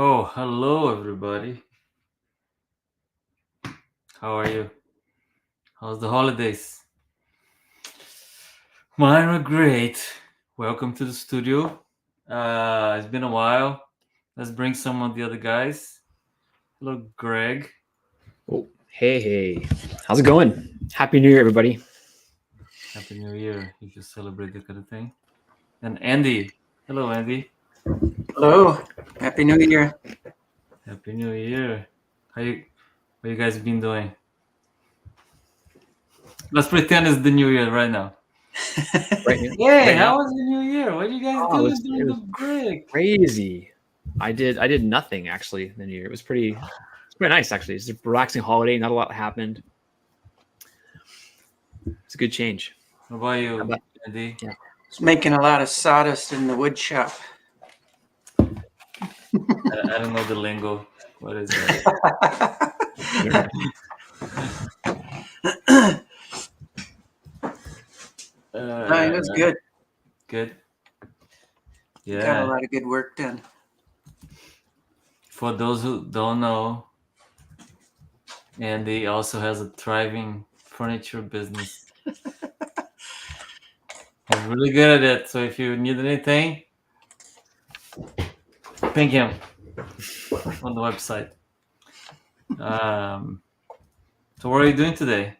Oh, hello everybody. How are you? How's the holidays? Mine are great. Welcome to the studio. It's been a while. Let's bring some of the other guys. Hello, Greg. Oh, hey. How's it going? Happy New Year, everybody. Happy New Year if you celebrate that kind of thing. And Andy. Hello, Andy. Hello, Happy New Year. Happy New Year. How you guys been doing? Let's pretend it's the New Year right now. Right now. Hey, Right now. how was the New Year? What did you guys Oh, do it was, during it the was break? crazy. I did nothing actually in the New Year. It's pretty nice actually. It's a relaxing holiday. Not a lot happened. It's a good change. What about you, How about- Andy? yeah. It's making a lot of sawdust in the wood shop. I don't know the lingo. What is that? It was good. Good. Got a Yeah. lot of good work done. For those who don't know, Andy also has a thriving furniture business. He's really good at it. So if you need anything, ping him on the website. So what are you doing today?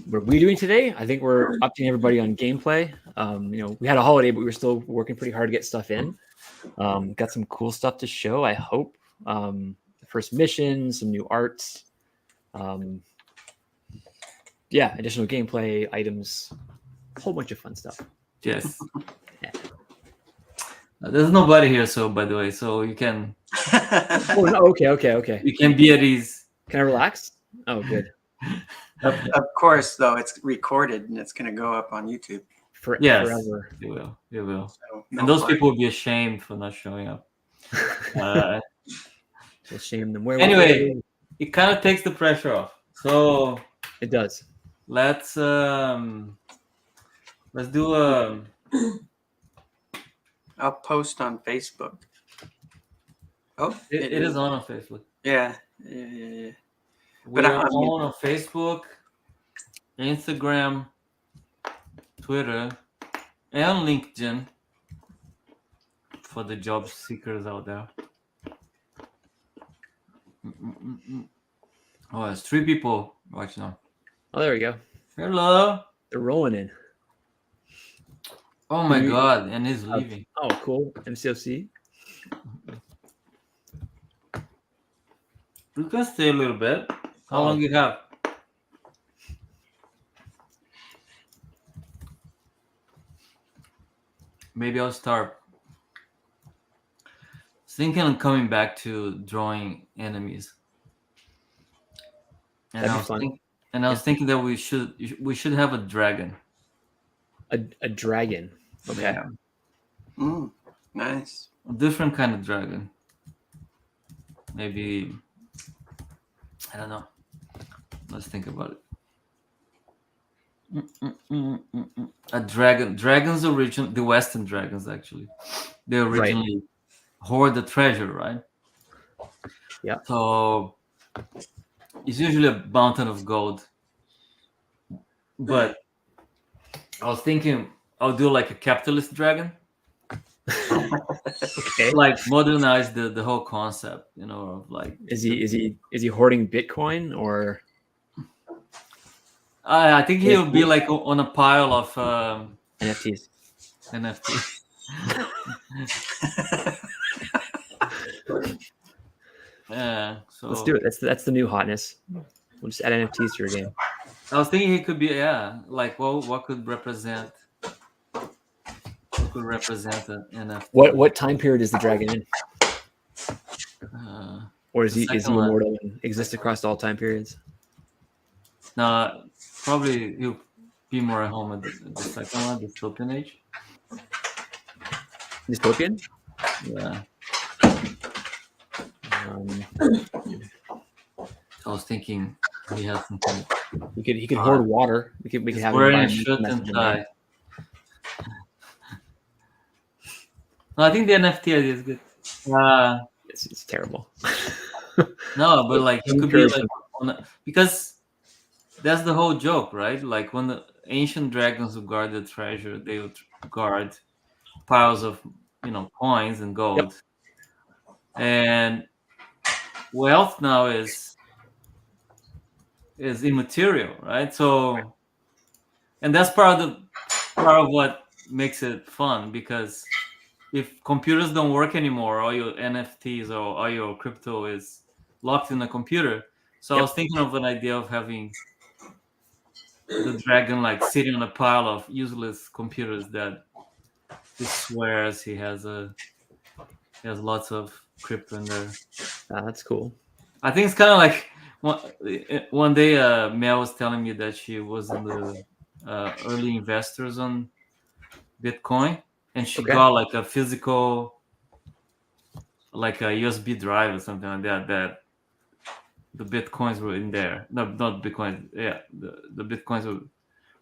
What are we doing today? I think we're updating everybody on gameplay. We had a holiday, but we were still working pretty hard to get stuff in. Got some cool stuff to show, I hope. The first mission, some new arts. Additional gameplay items, a whole bunch of fun stuff. Yes. There's nobody here, so by the way, so you can. Oh no! Okay. You can be at ease. Can I relax? Oh, good. Of course, though, it's recorded and it's going to go up on YouTube. Yes, forever. You will. So And those people will be ashamed for not showing up. We'll shame them. Anyway, it kind of takes the pressure off. So it does. Let's do I'll post on Facebook. Oh, it is on Facebook. Yeah. We're on Facebook, Instagram, Twitter, and LinkedIn for the job seekers out there. Oh, there's 3 people watching now. Oh, there we go. Hello. They're rolling in. Oh my God, and he's leaving. Oh, cool. MCOC. We can stay a little bit. How long do you have? Maybe I'll start thinking of coming back to drawing enemies. And I was thinking that we should have a dragon. A dragon. Okay. Yeah. Nice. A different kind of dragon. Maybe, I don't know. Let's think about it. A dragon. Dragons the Western dragons actually. They originally hoard the treasure, right? Yeah. So it's usually a mountain of gold. But I was thinking I'll do like a capitalist dragon. Okay. Like modernize the whole concept, of like. Is he hoarding Bitcoin or? I think he'll be like on a pile of NFTs. Yeah, so let's do it. That's the new hotness. We'll just add NFTs to your game. I was thinking he could be like what could represent an NFT. What time period is the dragon in? Or is he immortal and exist across all time periods? No, probably he'll be more at home at the second one, the dystopian age. Dystopian? Yeah. I was thinking he has something. He could hoard water. We could have wearing a shirt and tie. No, I think the NFT idea is good. Uh, It's terrible. no, but like it Don't could be encourage like them. because that's the whole joke, right? Like when the ancient dragons would guard the treasure, they would guard piles of coins and Yep. gold. And wealth now is immaterial, right? So, and that's part of what makes it fun, because if computers don't work anymore, all your NFTs or all your crypto is locked in a computer. So I was Yep. thinking of an idea of having the dragon like sitting on a pile of useless computers that he swears he has lots of crypto in there. That's cool. I think it's kind of like one day Mel was telling me that she was in the early investors on Bitcoin, and she Okay. got like a physical, like a USB drive or something like that, that the Bitcoins were in there. No, not Bitcoins. Yeah, the Bitcoins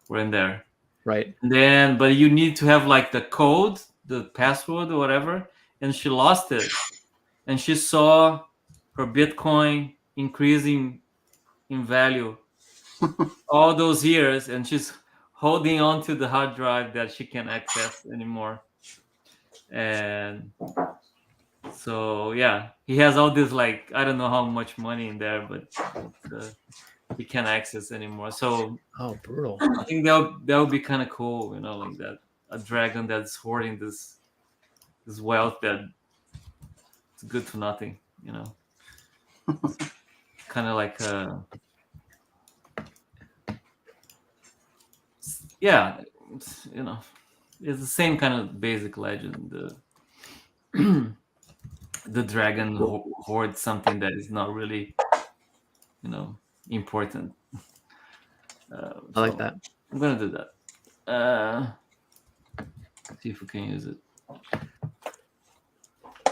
were in there. Right. And then, but you need to have like the code, the password or whatever, and she lost it. And she saw her Bitcoin increasing in value all those years, and she's holding on to the hard drive that she can't access anymore. And so yeah, he has all this, like, I don't know how much money in there, but he can't access anymore. So Oh, brutal. I think that would be kind of cool, like that, a dragon that's hoarding this wealth that's good for nothing. Kind of like yeah, you know, it's the same kind of basic legend. The dragon hoards something that is not really, important. I like So that. I'm gonna do that. See if we can use it.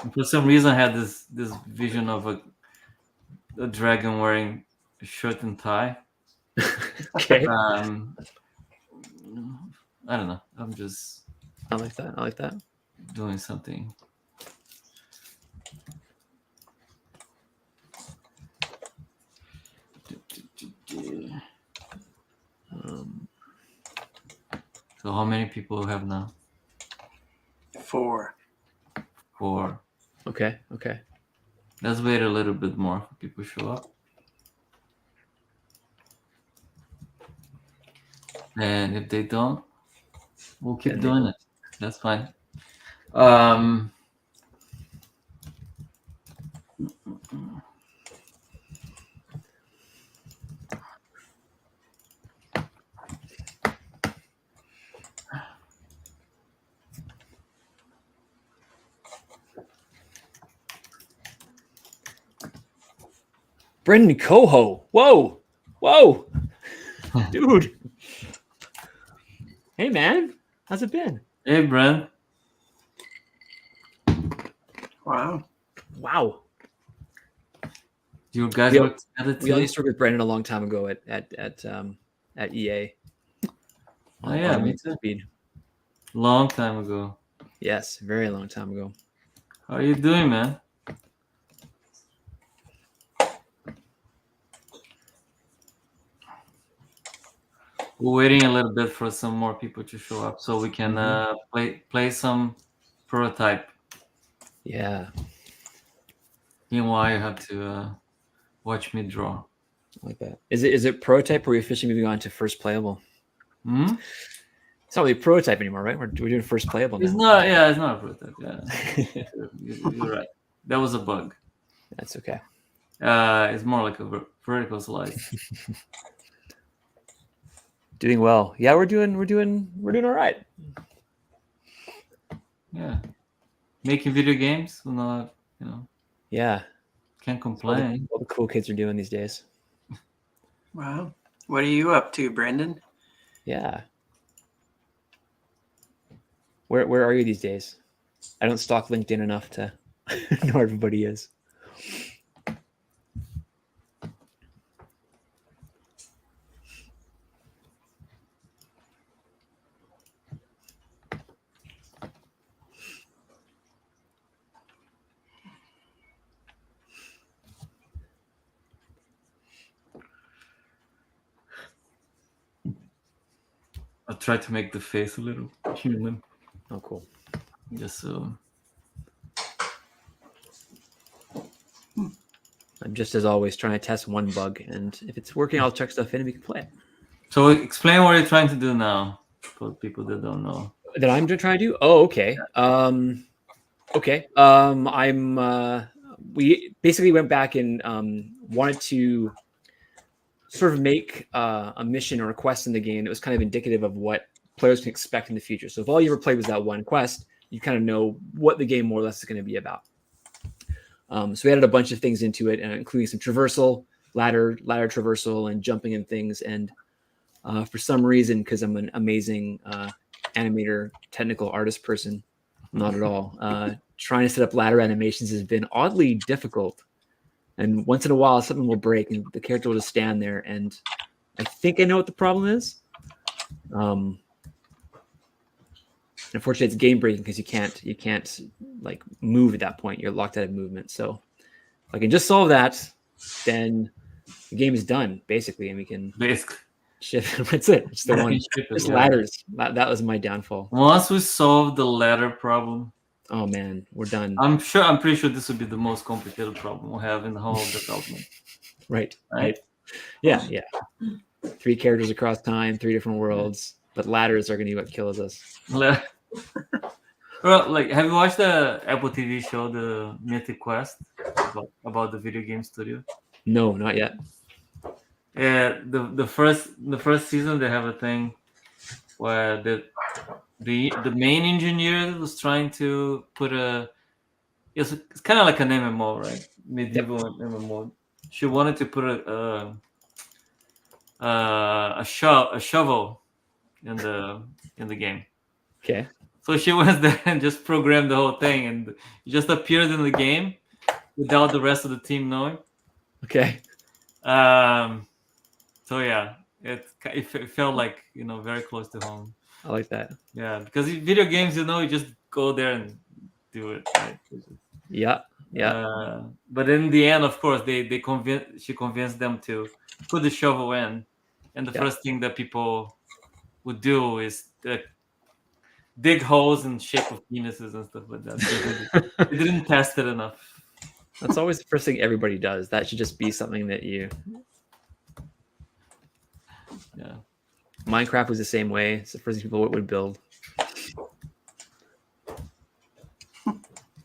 And for some reason, I had this vision of a dragon wearing a shirt and tie. Okay. Um, I don't know. I'm just I like that. I like that. doing something. Um, So how many people have now? 4. 4. okay. Okay. Let's wait a little bit more for people to show up. And if they don't, we'll keep Then they doing don't. it. That's fine. Um, Brendan Coho. Whoa. Whoa. Dude. Hey, man. How's it been? Hey, Brent. Wow. Wow. You guys We, work together we all too? used to work with Brendan a long time ago at EA. Oh yeah, me Automated too. Speed. Long time ago. Yes, very long time ago. How are you doing, man? We're waiting a little bit for some more people to show up so we can play some prototype. Yeah, Meanwhile, you have to watch me draw. I like that. Is it prototype or are we officially moving on to first playable? Hmm? It's not really prototype anymore, right? We're doing first playable It's now. not. Yeah, it's not a prototype. Yeah, you're right. That was a bug. That's okay. It's more like a vertical slice. Doing well. Yeah, we're doing all right. Yeah, making video games. Not, Yeah. can't That's what complain. all the cool kids are doing these days. Wow. What are you up to, Brendan? Yeah. Where are you these days? I don't stalk LinkedIn enough to know where everybody is. I tried to make the face a little human. Oh, cool. Just so. I'm just as always trying to test one bug, and if it's working, I'll check stuff in and we can play it. So explain what you're trying to do now for people that don't know. That I'm trying to do? Oh, okay. Okay. We basically went back and wanted to sort of make a mission or a quest in the game that was kind of indicative of what players can expect in the future. So if all you ever played was that one quest, you kind of know what the game more or less is going to be about. So we added a bunch of things into it, including some traversal, ladder traversal, and jumping and things. And for some reason, because I'm an amazing animator, technical artist person, not at all. Trying to set up ladder animations has been oddly difficult. And once in a while, something will break, and the character will just stand there. And I think I know what the problem is. Unfortunately, it's game breaking because you can't like move at that point. You're locked out of movement. So if I can just solve that, then the game is done basically, and we can Basically, shift. That's it. It's the one. Just ladders. That was my downfall. Once we solve the ladder problem, oh man, we're done. I'm pretty sure this would be the most complicated problem we have in the whole development. Right. Yeah. 3 characters across time, 3 different worlds, but ladders are going to be what kills us. Well, like, have you watched the Apple TV show, The Mythic Quest, about the video game studio? No, not yet. Yeah, the first season they have a thing where the main engineer was trying to put it's kind of like an MMO, right? Medieval MMO. She wanted to put a shovel in the game. Okay. So she went there and just programmed the whole thing, and it just appeared in the game without the rest of the team knowing. Okay. So yeah, it felt like, very close to home. I like that. Yeah, because in video games, you just go there and do it. Right? Yeah. But in the end, of course, she convinced them to put the shovel in, and the first thing that people would do is dig holes in shape of penises and stuff like that. They didn't test it enough. That's always the first thing everybody does. That should just be something that you. Yeah. Minecraft was the same way. It's the first thing people would build.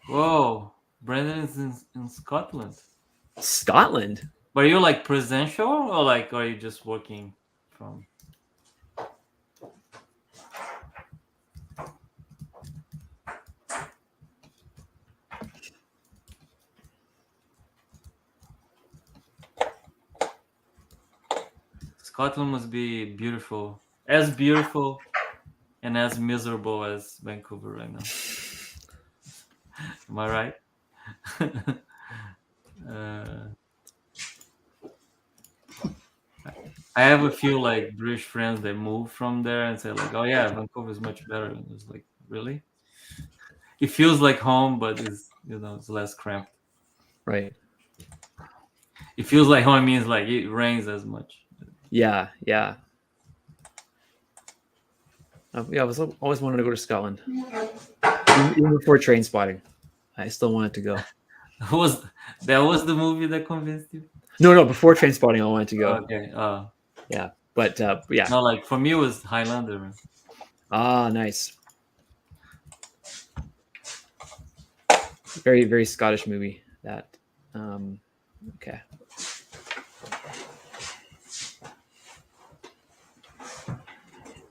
Whoa, Brandon is in Scotland. Scotland? But are you like presential, or like are you just working from? Scotland must be beautiful and as miserable as Vancouver right now. Am I right? I have a few like British friends that moved from there and say like, "Oh yeah, Vancouver is much better." And it's like, really? It feels like home, but it's less cramped. Right. It feels like home means like it rains as much. Yeah. I was always wanted to go to Scotland, even before Train Spotting. I still wanted to go. That was the movie that convinced you? No, before Train Spotting, I wanted to go. Okay. Yeah, but yeah. No, like for me, it was Highlander. Ah, nice. Very, very Scottish movie. That. Okay.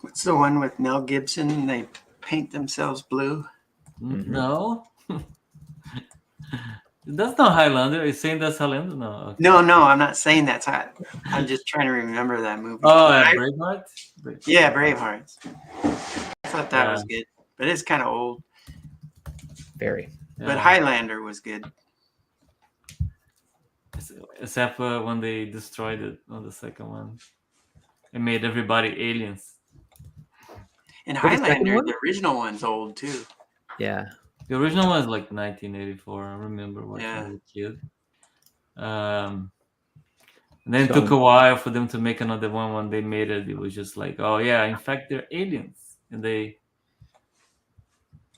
What's the one with Mel Gibson and they paint themselves blue? Mm-hmm. No. That's not Highlander. Are you saying that's Highlander? No. Okay. No, I'm not saying that's hot. I'm just trying to remember that movie. Oh, Braveheart? Yeah, Braveheart. I thought that was good, but it's kind of old. Very. Yeah. But Highlander was good. Except for when they destroyed it on the second one. It made everybody aliens. And Highlander, the original one's old too. Yeah. The original one is like 1984. I remember watching as a kid. And then it took a while for them to make another one. When they made it, it was just like, oh yeah, in fact they're aliens, and they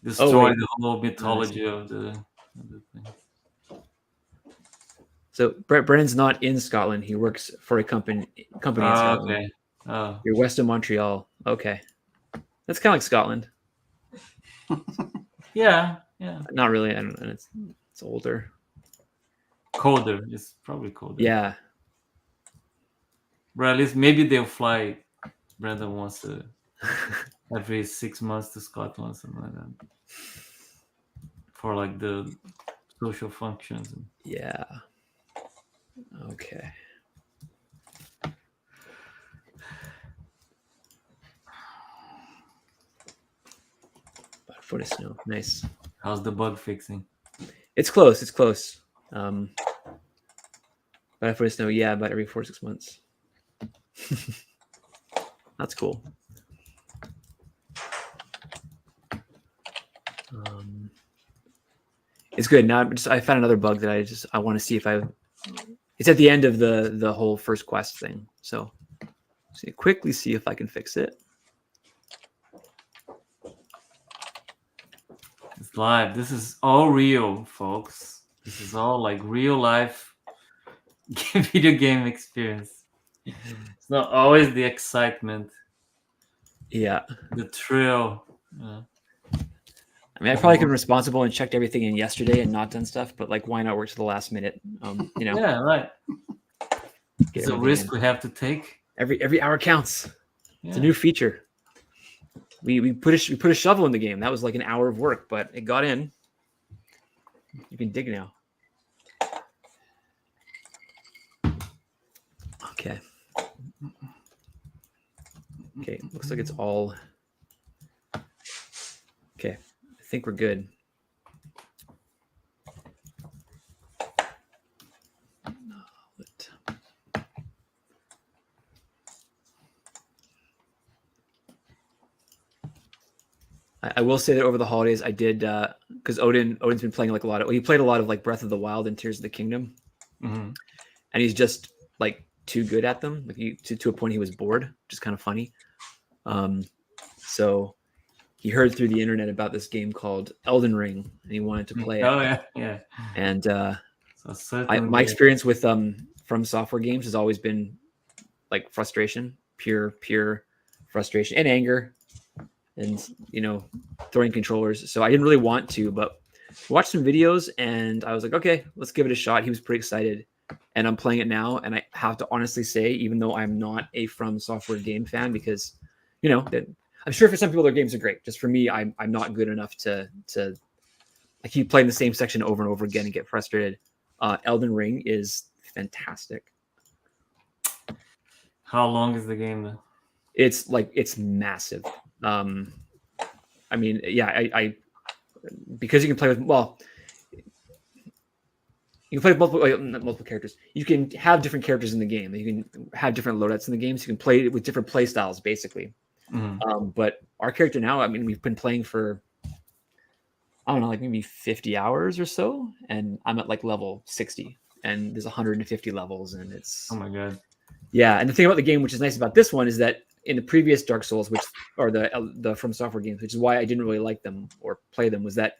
destroyed the whole mythology of the thing. So Brennan's not in Scotland. He works for a company in Scotland. Okay. Oh. You're west of Montreal. Okay. That's kind of like Scotland. Yeah. Yeah. Not really. I don't know. It's older. Colder. It's probably colder. Yeah. But at least maybe they'll fly. Brandon wants to every 6 months to Scotland, something like that, for like the social functions. Yeah. Okay. About a foot of snow. Nice. How's the bug fixing? It's close. It's close. About a foot of snow. Yeah, about every 4 or 6 months. That's cool. It's good. Now I found another bug that I want to see if it's at the end of the whole first quest thing. So quickly see if I can fix it. It's live. This is all real, folks. This is all like real life video game experience. It's not always the excitement. Yeah. The thrill. I mean, I probably could be responsible and checked everything in yesterday and not done stuff, but like, why not work to the last minute? Yeah, right. It's a risk we have to take. Every hour counts. Yeah. It's a new feature. We put a shovel in the game. That was like an hour of work, but it got in. You can dig now. Okay. Okay, looks like it's all. Okay, I think we're good. I will say that over the holidays, I did because Odin's been playing like he played a lot of like Breath of the Wild and Tears of the Kingdom, and he's just like too good at them, like to a point he was bored, which is kind of funny. So he heard through the internet about this game called Elden Ring, and he wanted to play it. Oh yeah. And my experience with From Software games has always been like frustration, pure frustration and anger. And, throwing controllers. So I didn't really want to, but watched some videos and I was like, okay, let's give it a shot. He was pretty excited. And I'm playing it now. And I have to honestly say, even though I'm not a From Software game fan, because, I'm sure for some people their games are great. Just for me, I'm not good enough to I keep playing the same section over and over again and get frustrated. Elden Ring is fantastic. How long is the game then? It's massive. I mean, yeah, I because you can play with you can play with multiple characters. You can have different characters in the game. You can have different loadouts in the game. So you can play with different play styles, basically. But our character now, I mean, we've been playing for I don't know, like maybe 50 hours or so, and I'm at like level 60, and there's 150 levels, and it's oh my god. Yeah, and the thing about the game, which is nice about this one, is that in the previous Dark Souls, which are the From Software games, which is why I didn't really like them or play them, was that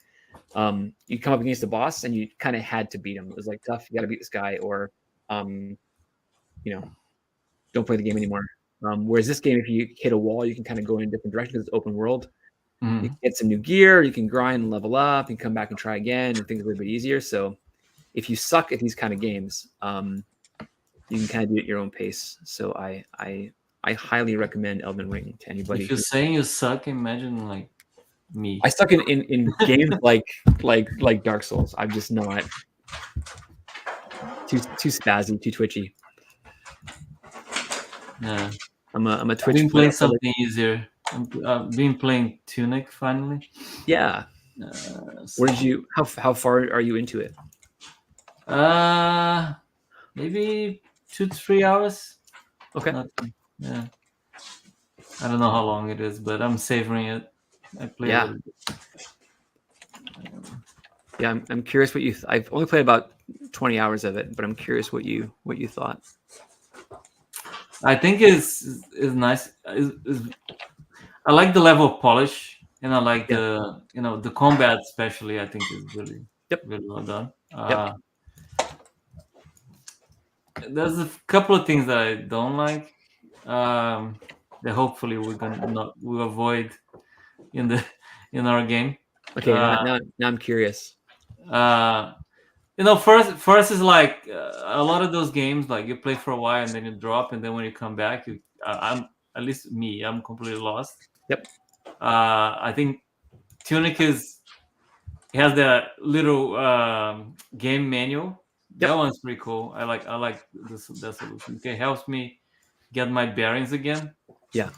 you come up against a boss and you kind of had to beat him. It was like tough. You got to beat this guy, or don't play the game anymore. Whereas this game, if you hit a wall, you can kind of go in a different direction because it's open world. You can get some new gear, you can grind and level up, and come back and try again, and things are a little bit easier. So if you suck at these kind of games, you can kind of do it at your own pace. So I highly recommend Elden Ring to anybody. If you're saying you suck, imagine like me. I suck in games like Dark Souls. I'm just not too spazzy, too twitchy. Yeah, I'm a Twitch. I've been playing something easier. I've been playing Tunic finally. Yeah. Where did you? How far are you into it? Maybe 2 to 3 hours. Okay. Yeah. I don't know how long it is, but I'm savoring it. I play Yeah. Yeah, I'm curious what you. I've only played about 20 hours of it, but I'm curious what you thought. I think is nice. I like the level of polish, and I like Yeah. the combat especially. I think is really Yep. really well done. Yep. There's a couple of things that I don't like. That hopefully we'll avoid in the in our game. Okay. Uh, Now I'm curious. uh, first is like a lot of those games like you play for a while and then you drop, and then when you come back, I'm at least me, I'm completely lost. Yep. I think Tunic it has that little game manual. That Yep. one's pretty cool. I like that solution. Okay, helps me get my bearings again. Yeah.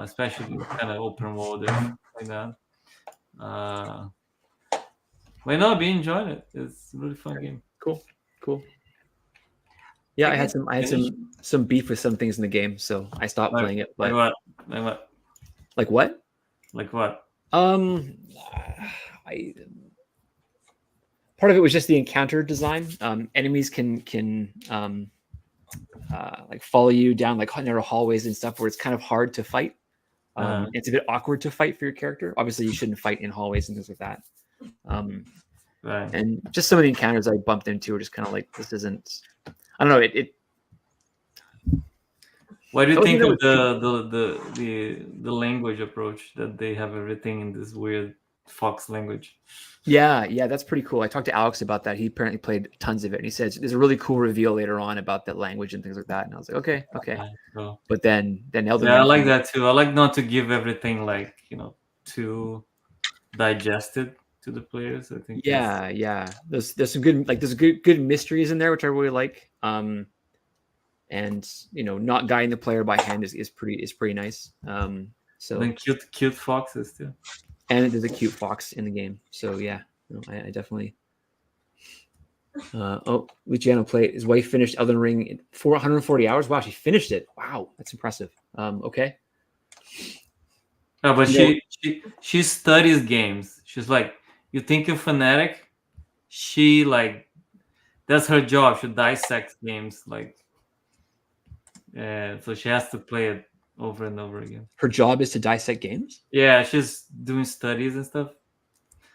Especially kind of open world and stuff like that. Uh, but no, I've been enjoying it. It's a really fun game. Cool. Cool. Yeah, I get I had finished. some beef with some things in the game, so I stopped Like, playing it. like But what? Like what? like what? Like what? Um, I part of it was just the encounter design. Enemies can like follow you down like narrow hallways and stuff where it's kind of hard to fight. It's a bit awkward to fight for your character. Obviously, you shouldn't fight in hallways and things like that. Right. And just some of the encounters I bumped into were just kind of like, this isn't. I don't know. It What do you I think wasn't of able to- the language approach that they have everything in this weird Fox language? Yeah, that's pretty cool. I talked to Alex about that. He apparently played tons of it, and he said there's a really cool reveal later on about that language and things like that. And I was like, okay. So, But then Elden yeah, I Ring like came out. that too. I like not to give everything like too digested to the players. I think it's Yeah. There's some good there's good mysteries in there which I really like. And not guiding the player by hand is pretty nice. So then cute foxes too. and there's a cute fox in the game. So yeah, I definitely. Luciano played. His wife finished Elden Ring in 440 hours. Wow, she finished it. Wow, that's impressive. Okay. Oh, but No, she studies games. She's like, you think you're fanatic? She like that's her job. She dissects games like, so she has to play it over and over again. her job is to dissect games, Yeah, she's doing studies and stuff.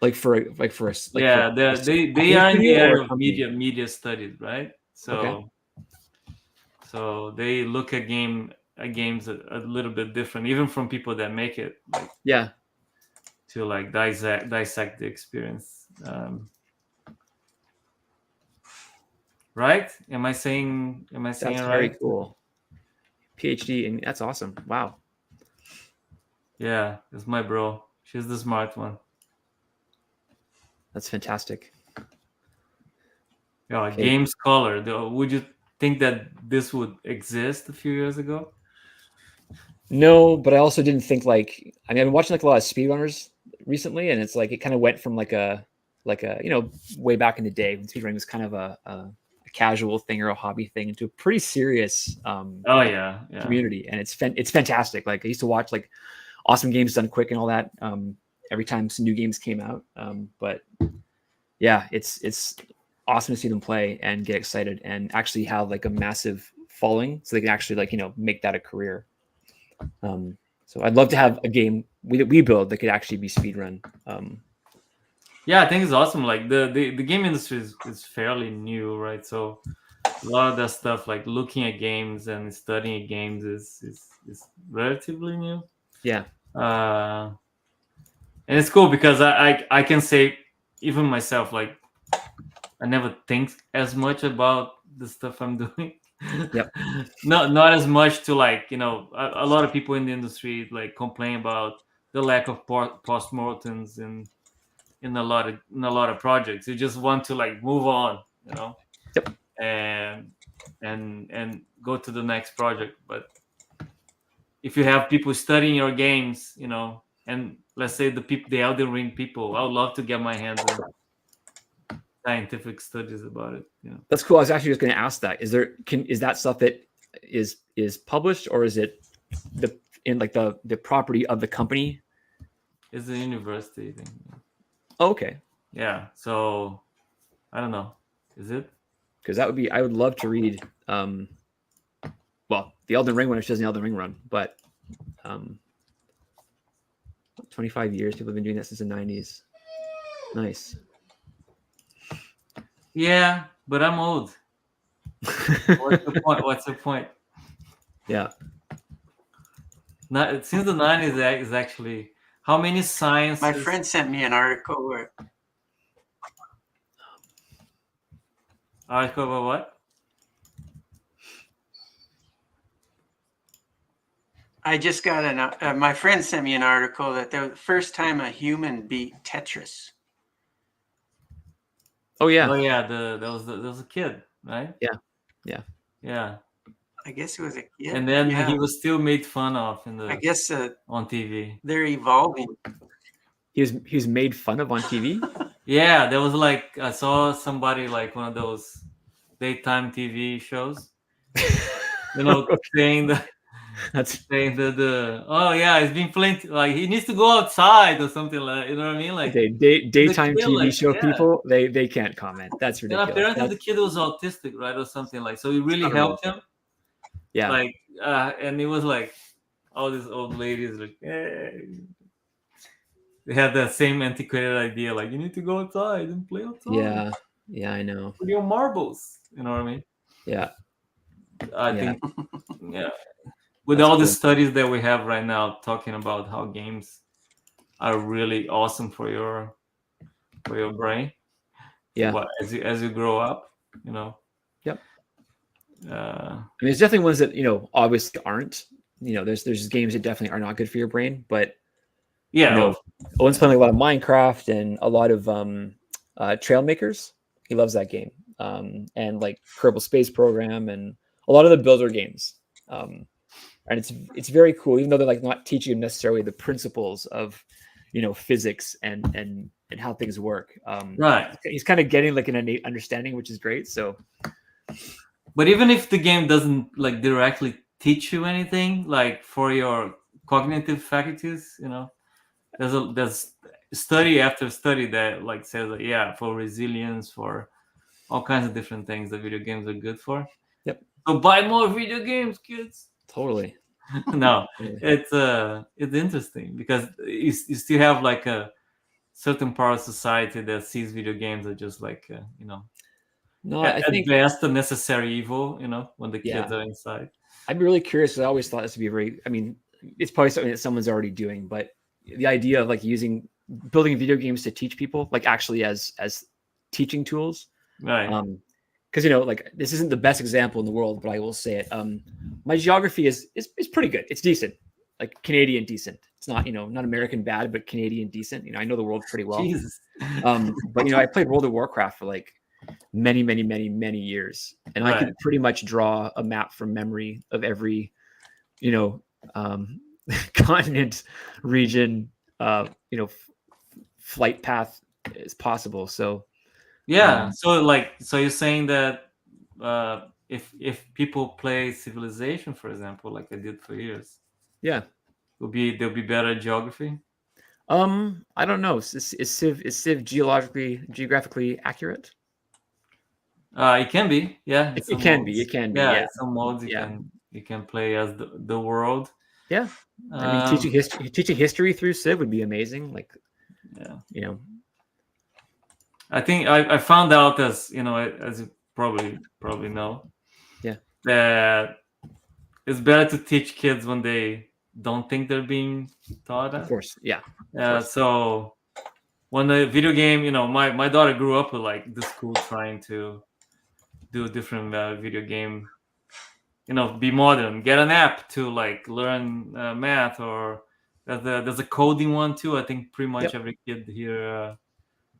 like for Yeah, they game are in the studio or area a of company. media studies, right? Okay. So they look at games a little bit different, even from people that make it, like Yeah, to like dissect the experience. Right? Am I saying that's it very right? cool. PhD, and that's awesome. Wow, Yeah, it's my bro. She's the smart one. that's fantastic. Yeah, Okay. game scholar. Would you think that this would exist a few years ago? No, but I also didn't think I've been watching like a lot of speedrunners recently, and it's like it kind of went from like a way back in the day when speedrunning was kind of a casual thing or a hobby thing into a pretty serious Oh yeah, yeah. community, and it's fantastic. Like I used to watch like awesome games done quick and all that every time some new games came out. But yeah, it's awesome to see them play and get excited and actually have like a massive following, so they can actually make that a career. So I'd love to have a game that we build that could actually be speedrun. Yeah, I think it's awesome. Like the game industry is fairly new, right? So a lot of that stuff, like looking at games and studying games, is relatively new. Yeah, Uh, and it's cool because I can say even myself, like I never think as much about the stuff I'm doing. Yep. Not as much to like a lot of people in the industry like complain about the lack of postmortems in a lot of projects. You just want to like move on, Yep. and and go to the next project. But if you have people studying your games, and let's say the Elden Ring people, I would love to get my hands on scientific studies about it. That's cool. I was actually just going to ask that. Is that stuff that is published, or is it the property of the company? It's a university thing. Oh, okay. Yeah. So I don't know. Is it? Because I would love to read well, the Elden Ring one, which does an Elden Ring run, but 25 years. People have been doing that since the 90s. Nice. Yeah, but I'm old. What's the point? What's the point? Yeah. Not, since the 90s is actually how many sciences? My friend sent me an article where Article about what? I just got my friend sent me an article that the first time a human beat Tetris. Oh yeah. Oh yeah, there was a kid, right? Yeah. Yeah. Yeah. I guess it was a kid. And then yeah. he was still made fun of I guess on TV. they're evolving. He was made fun of on TV. Yeah, there was like I saw somebody like one of those daytime TV shows, saying the That's saying the oh yeah, he's been playing like he needs to go outside or something like you know what I mean? Like okay. the Daytime kid, TV like, show yeah. people, they can't comment. That's And ridiculous. apparently the kid was autistic, right, or something like. So it really helped him. Yeah. Like and it was like all these old ladies like they had that same antiquated idea, like you need to go outside and play outside. Yeah. Yeah, I know. With your marbles. You know what I mean? Yeah. I think yeah. With That's all the cool. studies that we have right now talking about how games are really awesome for your brain. Yeah. What, as you grow up, you know. Yep. I mean, there's definitely ones that obviously aren't. There's games that definitely are not good for your brain, but yeah, Owen's playing a lot of Minecraft and a lot of Trail Makers. He loves that game, and like Kerbal Space Program and a lot of the builder games. And it's very cool, even though they're like not teaching him necessarily the principles of physics and how things work. right. He's kind of getting like an innate understanding, which is great. So, but even if the game doesn't like directly teach you anything, like for your cognitive faculties, there's study after study that like says that, yeah, for resilience, for all kinds of different things that video games are good for. Yep. So buy more video games, kids. Totally. No, it's interesting because you still have like a certain part of society that sees video games as just like no, I think best a necessary evil, when the kids Yeah. are inside. I'd be really curious. I always thought this would be very. I mean, it's probably something that someone's already doing, but the idea of like building video games to teach people, like actually as teaching tools, Right. Because like this isn't the best example in the world, but I will say it. My geography is pretty good. It's decent, like Canadian decent. It's not not American bad, but Canadian decent. I know the world pretty well. Jesus. But I played World of Warcraft for like many years, and I could pretty much draw a map from memory of every continent, region, flight path as possible. So yeah, so you're saying that if people play Civilization, for example, like I did for years, yeah, they'll be better at geography. I don't know. Is Civ geographically accurate? It can be, yeah. It can be. It can be. Yeah. Some modes you can play as the world. Yeah. I mean, teaching history through Civ would be amazing. Like, yeah. I think I found out as as you probably know. Yeah. That it's better to teach kids when they don't think they're being taught. Of course. Yeah. So when the video game, my daughter grew up with like the school trying to do different video game, be modern, get an app to like learn math, or there's a coding one too. I think pretty much every kid here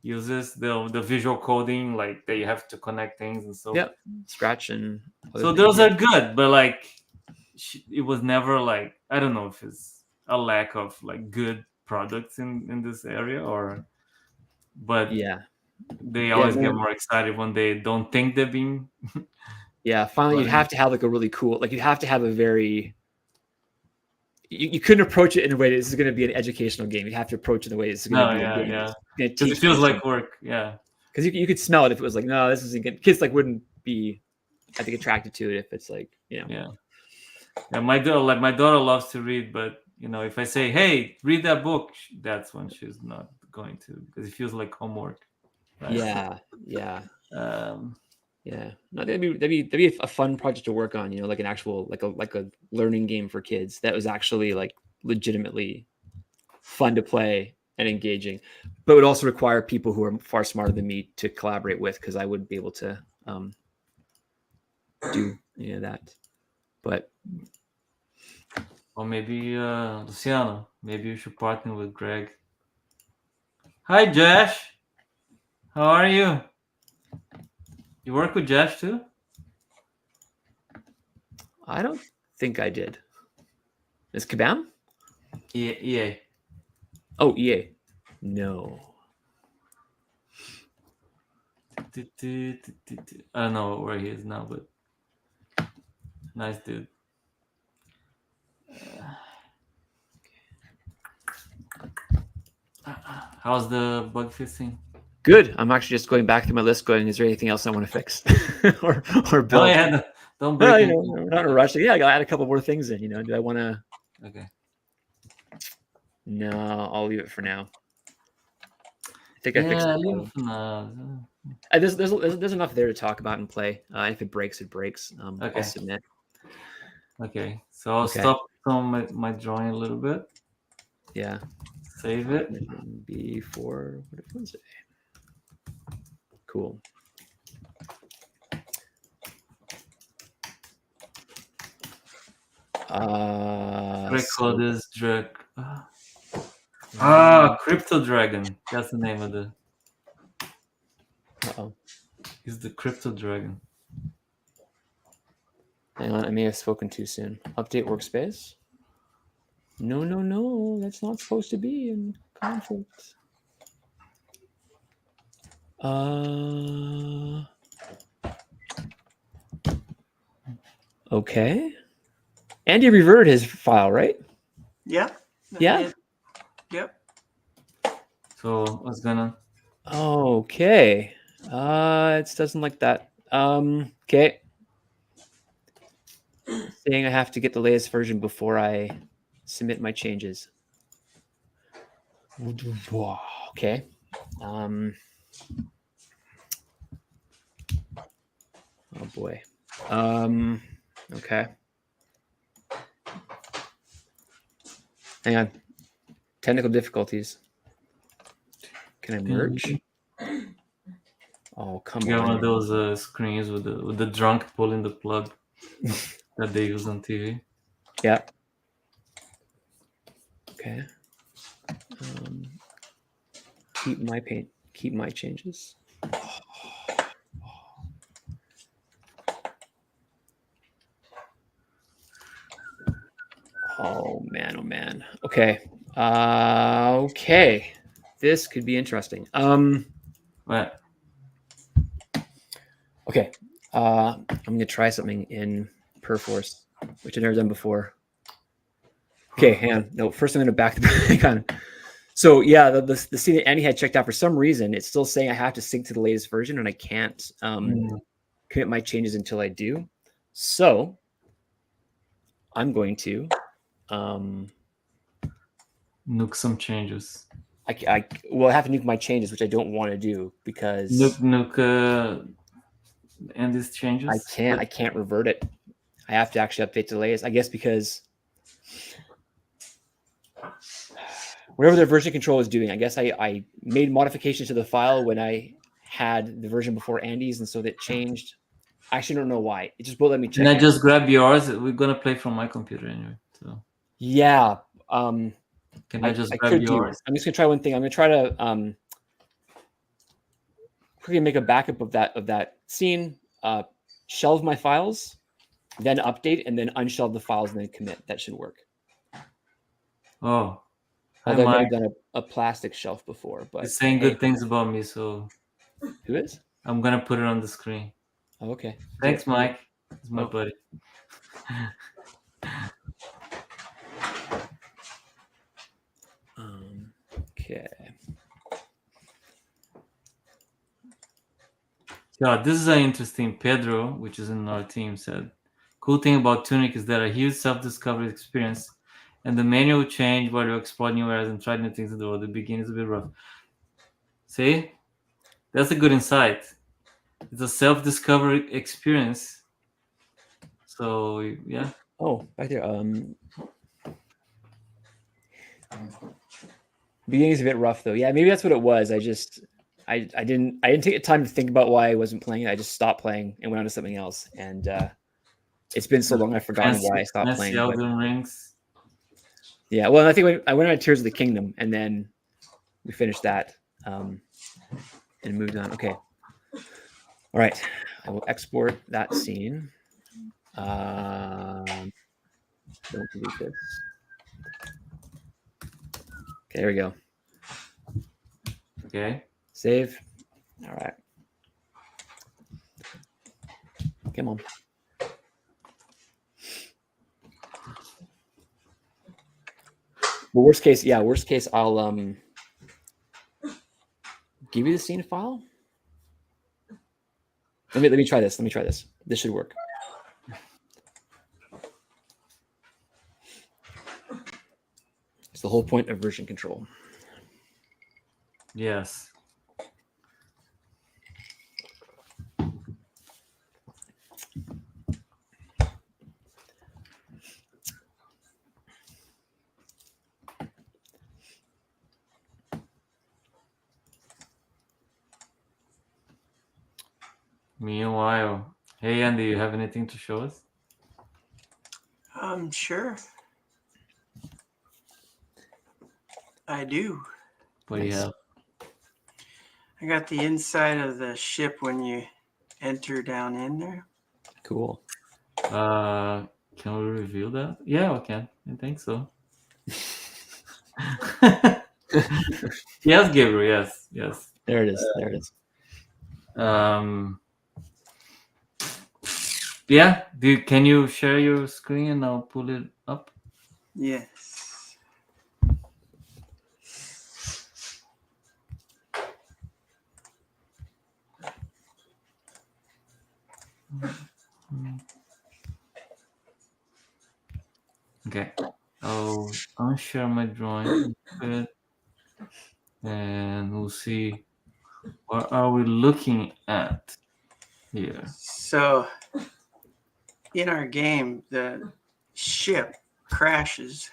uses the visual coding, like that you have to connect things and so. Yeah, Scratch and. So those are good, but like it was never like, I don't know if it's a lack of like good products in this area but yeah, they always get more excited when they don't think they're being. Yeah, finally, you'd have to have like a really cool, like you'd have to have a very. You couldn't approach it in a way that this is going to be an educational game. You'd have to approach it in a way this is going to be a game. Yeah. Because it feels like work. Yeah. Because you could smell it if it was like, no, this isn't good. Kids like wouldn't be, I think, attracted to it if it's like, Yeah. Yeah, my daughter loves to read, but if I say, "Hey, read that book," that's when she's not going to, because it feels like homework, right? Yeah, yeah, Um, yeah. No, that'd be a fun project to work on. Like an actual like a learning game for kids that was actually like legitimately fun to play and engaging, but would also require people who are far smarter than me to collaborate with, because I wouldn't be able to do any of that. But or maybe Luciano, maybe you should partner with Greg. Hi, Josh. How are you? You work with Josh too? I don't think I did. Is Kabam? Yeah. Oh, EA. No. I don't know where he is now, but nice dude. How's the bug fixing? Good. I'm actually just going back through my list, going, is there anything else I want to fix or Oh build? yeah, don't break it. We're not in a rush. Yeah, I got to add a couple more things in. Do I want to? Okay. No, I'll leave it for now. I think I fixed Yeah, it. leave it for now. There's enough there to talk about and play. If it breaks, it breaks. Okay. I'll submit. Okay, so I'll Okay. stop on my drawing a little bit. Yeah. Save it. Before what was it? Cool. Call this drag. Crypto Dragon. That's the name of the. Uh-oh. He's the Crypto Dragon. Hang on, I may have spoken too soon. Update workspace. No. That's not supposed to be in conflict. Okay. Andy reverted his file, right? Yeah. Yeah. Yep. So I was gonna. Okay. It doesn't like that. Okay. Saying I have to get the latest version before I submit my changes. Okay. Oh boy. Okay. Hang on. Technical difficulties. Can I merge? Oh, come You got on. one of those screens with the drunk pulling the plug that they use on TV. Yeah. Okay. Keep my changes. Oh man. Okay. Okay. This could be interesting. What? Okay. I'm gonna try something in Perforce, which I've never done before. Okay, hang on. No, first I'm gonna back on. So yeah, the scene that Andy had checked out, for some reason, it's still saying I have to sync to the latest version, and I can't commit my changes until I do. So I'm going to Nuke some changes. I have to nuke my changes, which I don't want to do because nuke and these changes. I can't revert it. I have to actually update the latest, I guess, because whatever the version control is doing, I guess I made modifications to the file when I had the version before Andy's, and so that changed. I actually don't know why. It just won't let me check. Can I just grab yours? We're gonna play from my computer anyway. So yeah. Can I just I grab could yours? I'm just gonna try one thing. I'm gonna try to quickly make a backup of that scene, shelve my files, then update, and then unshelve the files and then commit. That should work. Oh, Although I've never done a plastic shelf before, but he's saying good things about me, so who is? I'm gonna put it on the screen. Oh, okay. Thanks, Mike. He's my buddy. Okay. Yeah, this is an interesting. Pedro, which is in our team, said Cool thing about Tunic is that a huge self-discovery experience, and the manual change while you explore new areas and try new things in the world. The beginning is a bit rough. See, that's a good insight. It's a self-discovery experience. So yeah, Oh, back there. Beginning's a bit rough though. Yeah, maybe that's what it was. I didn't take the time to think about why I wasn't playing it. I just stopped playing and went on to something else. And it's been so long I've forgotten fancy, why I stopped fancy playing. But Elden Rings. yeah, well, I think I went on Tears of the Kingdom, and then we finished that and moved on. Okay, all right. I will export that scene. Don't delete this. Okay, there we go. Okay. Save. All right. Come on. Well, worst case, I'll give you the scene file. Let me try this. This should work. It's the whole point of version control. Yes. Meanwhile, hey Andy, you have anything to show us? Sure. I do. What do you Nice. have? I got the inside of the ship when you enter down in there. Cool. Can we reveal that? Yeah, we can. I think so. Yes, Gabriel. Yes. There it is. Um. Yeah. Can you share your screen and I'll pull it up? Yes. Okay. I'll unshare my drawing a bit, and we'll see what are we looking at here. So, in our game, the ship crashes.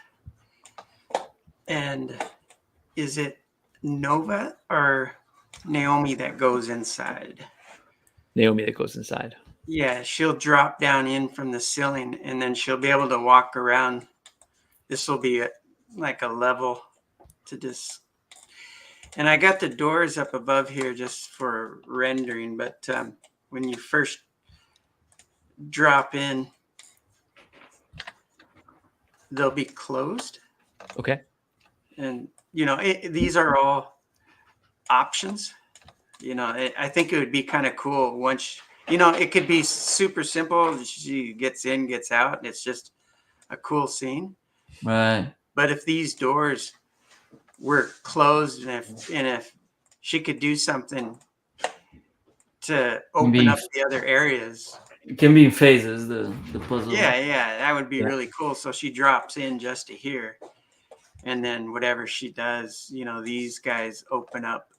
And is it Nova or Naomi that goes inside? Naomi that goes inside. Yeah, she'll drop down in from the ceiling and then she'll be able to walk around. This will be like a level to this. And I got the doors up above here just for rendering, but when you first drop in, they'll be closed. Okay. And, these are all options. I think it would be kind of cool once, it could be super simple. She gets in, gets out, and it's just a cool scene. Right. But if these doors were closed and if she could do something to open up the other areas. It can be in phases, the puzzle. Yeah, that would be really cool. So she drops in just to here. And then whatever she does, these guys open up,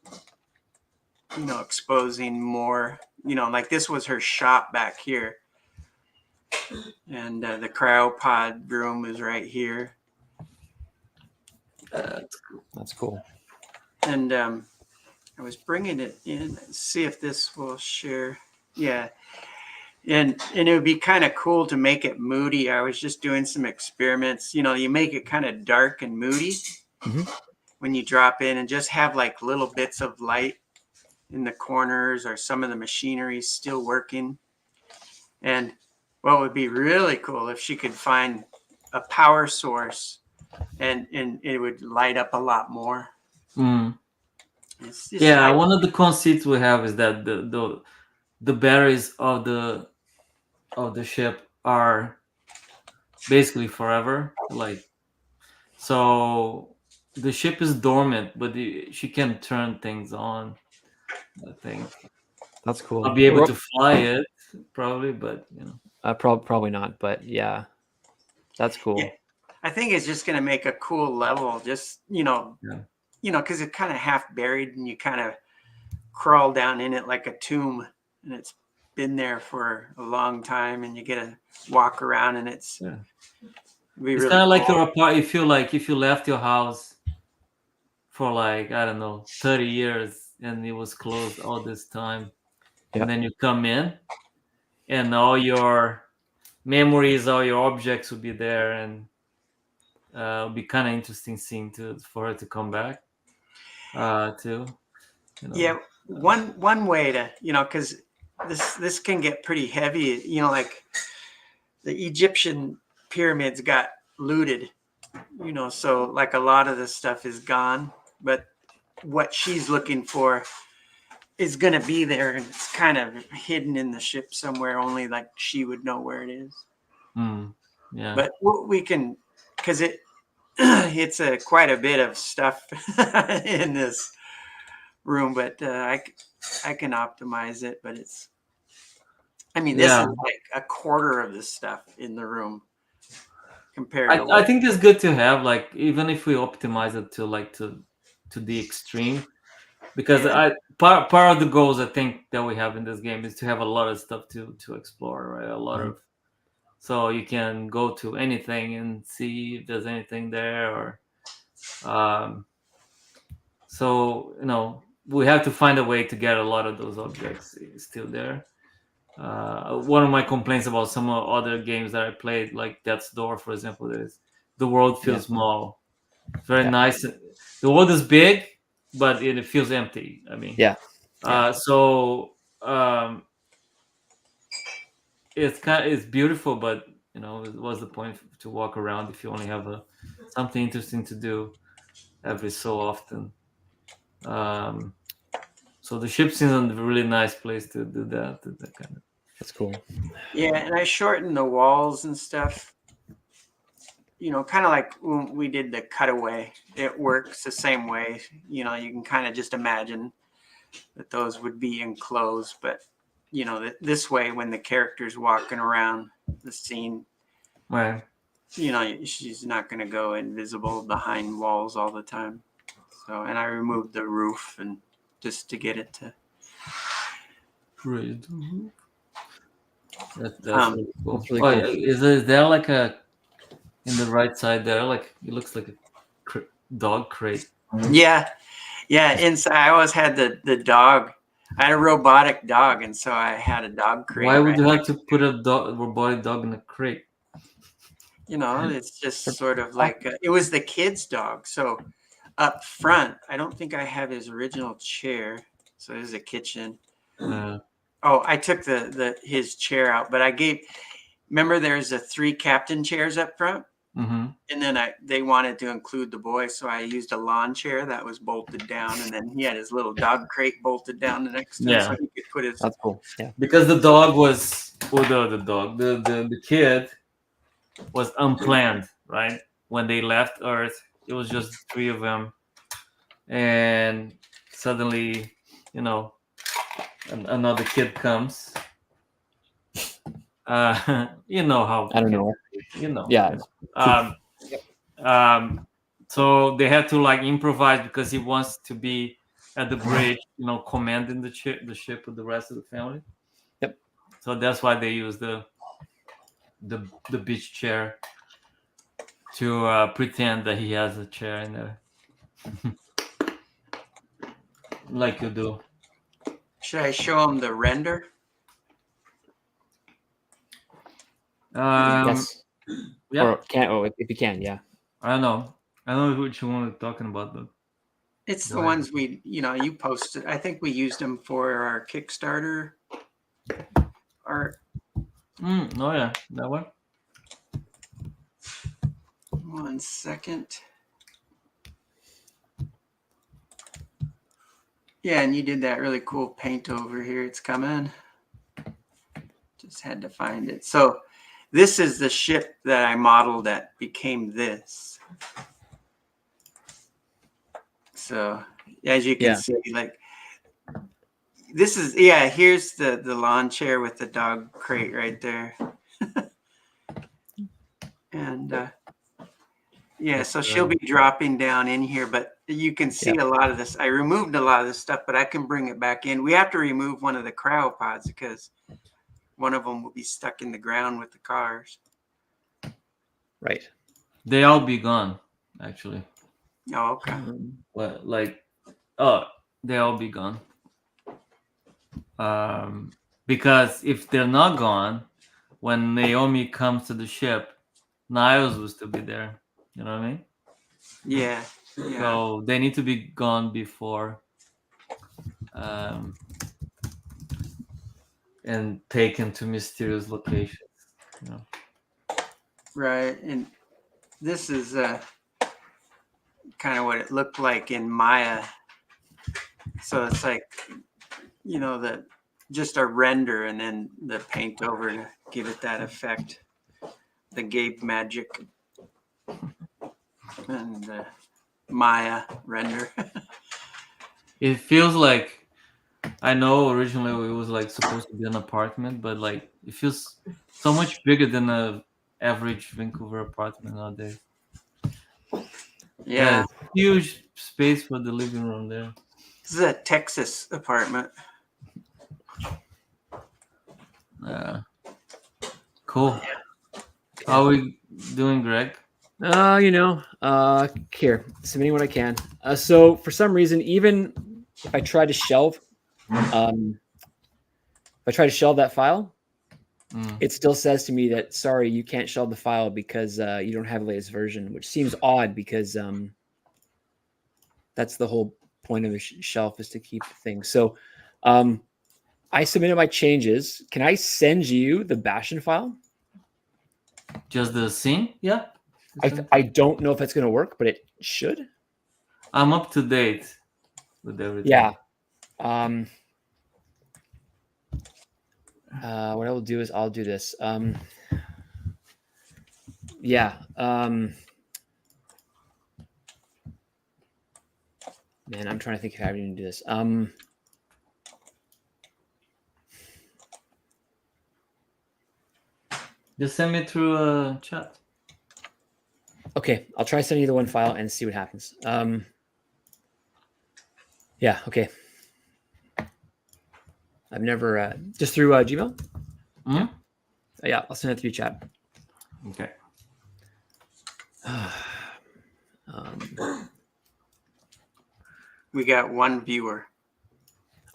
exposing more, like this was her shop back here. And the cryopod room is right here. That's cool. And I was bringing it in. See if this will share. Yeah. And it would be kind of cool to make it moody. I was just doing some experiments. You make it kind of dark and moody when you drop in and just have like little bits of light in the corners or some of the machinery still working. And what would be really cool if she could find a power source and it would light up a lot more. Mm. Yeah, one of the conceits we have is that the batteries of the ship are basically forever. Like, so the ship is dormant, but she can turn things on. I think that's cool. I'll be able to fly it probably, but Probably not, but yeah, that's cool. Yeah, I think it's just going to make a cool level. Just Yeah. because it's kind of half buried, and you kind of crawl down in it like a tomb, and it's been there for a long time, and you get to walk around, and it's Yeah. be It's really kind of like cool. you're apart. If you left your house for like, I don't know, 30 years and it was closed all this time, Yeah. and then you come in and all your memories, all your objects will be there, and it'll be kind of interesting seeing for her to come back too. Yeah, one way to because this can get pretty heavy. Like the Egyptian pyramids got looted. So like a lot of this stuff is gone, but what she's looking for is going to be there, and it's kind of hidden in the ship somewhere. Only like she would know where it is. Yeah. But we can, because it's quite a bit of stuff in this room, but I can optimize it. But this Yeah. is like a quarter of the stuff in the room compared to I what. think it's good to have, like, even if we optimize it to like to the extreme, because Yeah, part of the goals I think that we have in this game is to have a lot of stuff to explore, right? A lot Mhm. of, so you can go to anything and see if there's anything there, or so we have to find a way to get a lot of those objects still there. One of my complaints about some other games that I played, like Death's Door, for example, is the world Yeah. feels small. It's very Yeah. nice. The world is big, but it feels empty. I mean, Yeah. so it's beautiful, but what's the point to walk around if you only have something interesting to do every so often? Um, so the ship seems a really nice place to do that kind of. That's cool. yeah, and I shortened the walls and stuff. Kind of like when we did the cutaway. It works the same way. You can kind of just imagine that those would be enclosed, but this way, when the character's walking around the scene, Right. she's not going to go invisible behind walls all the time. So, and I removed the roof and just to get it to. Great. That's Um, really cool. That's really Oh, cool. yeah, is there like a in the right side there? Like it looks like a dog crate. yeah, yeah. Inside, I always had the dog. I had a robotic dog, and so I had a dog Why crate would right you have next. to put a robotic dog in a crate? It's just sort of like it was the kid's dog. So up front, I don't think I have his original chair. So there's a kitchen. Uh, Oh, I took his chair out, but I gave. Remember, there's the 3 captain chairs up front, mm-hmm. and then they wanted to include the boy, so I used a lawn chair that was bolted down, and then he had his little dog crate bolted down next to him, so Yeah, he could put his. That's cool. Yeah. because the dog was, or the dog, the kid was unplanned, right? When they left Earth, it was just the 3 of them, and suddenly, another kid comes. You know how I don't kids, know. you know. Yeah. Um, um, so they had to like improvise because he wants to be at the bridge, commanding the ship with the rest of the family. Yep. So that's why they use the beach chair to pretend that he has a chair in there, like you do. Should I show him the render? Yes. Yeah. Or can if you can, yeah. I don't know. I don't know which one we're talking about, but It's go the ahead. ones you posted. I think we used them for our Kickstarter art. Oh yeah, that one. 1 second. Yeah, and you did that really cool paint over here. It's coming. Just had to find it. So this is the ship that I modeled that became this. So as you can see, like this is, here's the lawn chair with the dog crate right there. Yeah, so she'll be dropping down in here, but you can see a lot of this. I removed a lot of this stuff, but I can bring it back in. We have to remove one of the cryopods because one of them will be stuck in the ground with the cars. Right. They all be gone, actually. Oh, okay. What, like, they all be gone. Because if they're not gone, when Naomi comes to the ship, Niles will still be there. You know what I mean? Yeah. So they need to be gone before, and taken to mysterious locations. You know? Right. And this is kind of what it looked like in Maya. So it's like, just a render and then the paint over to give it that effect. The Gabe magic and the Maya render. It feels like, I know originally it was like supposed to be an apartment, but like it feels so much bigger than a average Vancouver apartment nowadays. Yeah. Huge space for the living room there. This is a Texas apartment. Cool. How are we doing, Greg? Here, submitting what I can. So for some reason, even if I try to shelve, that file, it still says to me that, sorry, you can't shelve the file because you don't have the latest version, which seems odd because that's the whole point of a shelf, is to keep things. So I submitted my changes. Can I send you the Bastion file? Just the scene? Yeah. I don't know if that's going to work, but it should. I'm up to date with everything. Yeah. What I will do is I'll do this. Yeah. Man, I'm trying to think if I have to do this. Just send me through a chat. Okay, I'll try sending you the one file and see what happens. Yeah, okay. I've never just through Gmail. Yeah, I'll send it through chat. Okay. We got one viewer.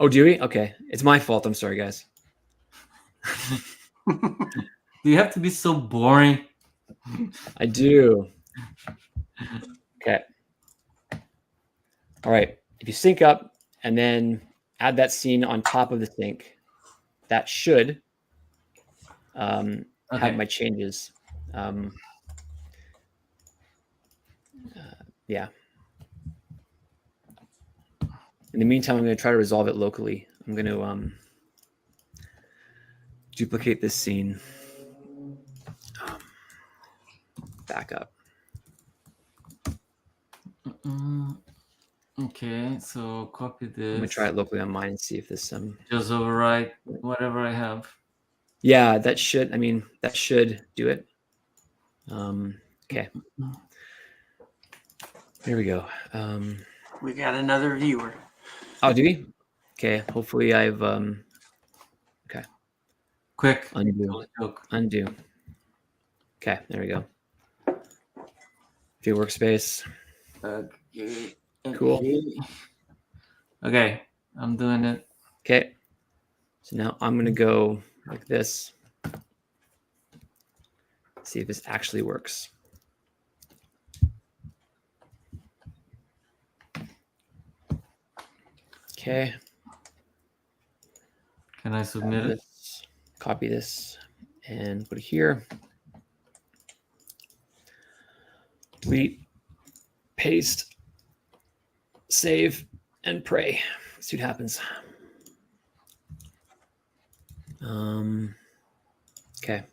Oh, do we? Okay, it's my fault. I'm sorry, guys. Do you have to be so boring? I do. Okay. All right. If you sync up and then add that scene on top of the sync, that should have my changes. Yeah. In the meantime, I'm going to try to resolve it locally. I'm going to duplicate this scene. Back up. Okay, so copy this. I'm going to try it locally on mine and see if this just overwrite whatever I have. Yeah, that should do it. Okay. Here we go. We got another viewer. Oh, do we? Okay. Hopefully I've okay. Quick. Undo. Okay, there we go. View workspace. Okay. Cool. Okay, I'm doing it. Okay. So now I'm going to go like this. See if this actually works. Okay. Can I submit it? Copy this and put it here. Delete, paste, save, and pray. See what happens. Okay.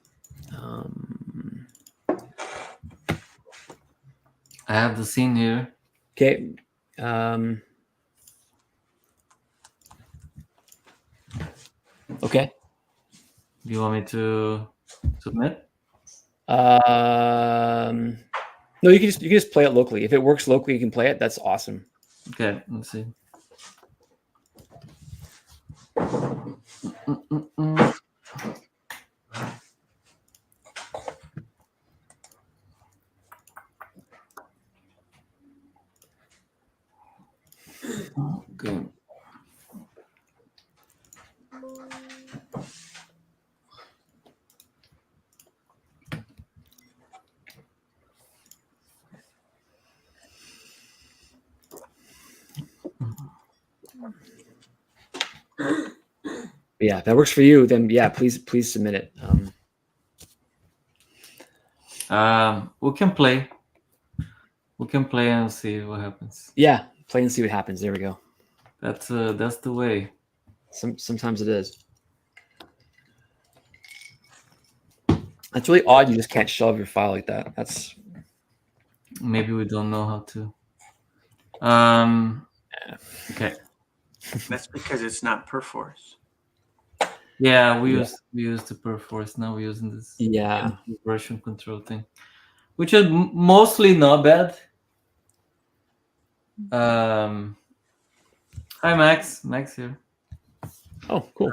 I have the scene here. Okay. Okay. Do you want me to submit? No, No, you can just play it locally. If it works locally, you can play it. That's awesome. Okay, let's see. Okay. Yeah, if that works for you, then yeah, please submit it. We can play. We can play and see what happens. Yeah, play and see what happens. There we go. That's the way. Sometimes it is. That's really odd. You just can't shove your file like that. That's Maybe we don't know how to. Okay. That's because it's not Perforce. Yeah, we used the Perforce. Now we're using this version control thing, which is mostly not bad. Hi Max. Max here. Oh, cool.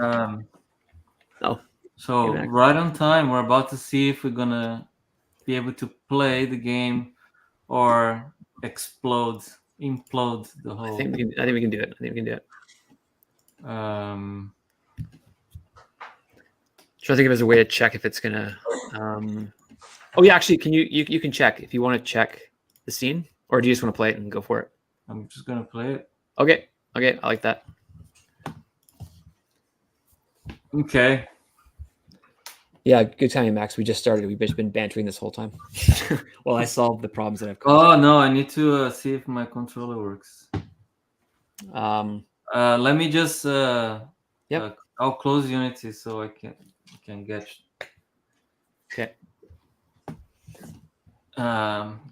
So Hey, right on time, we're about to see if we're gonna be able to play the game or implode the whole. I think we can do it. Try to think of it as a way to check if it's gonna. Oh yeah, actually, can you can check if you want to check the scene, or do you just want to play it and go for it? I'm just gonna play it. Okay, I like that. Okay. Yeah, good timing, Max. We just started. We've just been bantering this whole time. Well, I solved the problems that I've caused. Oh no, I need to see if my controller works. Let me just. Yep. I'll close Unity so I can get. Okay.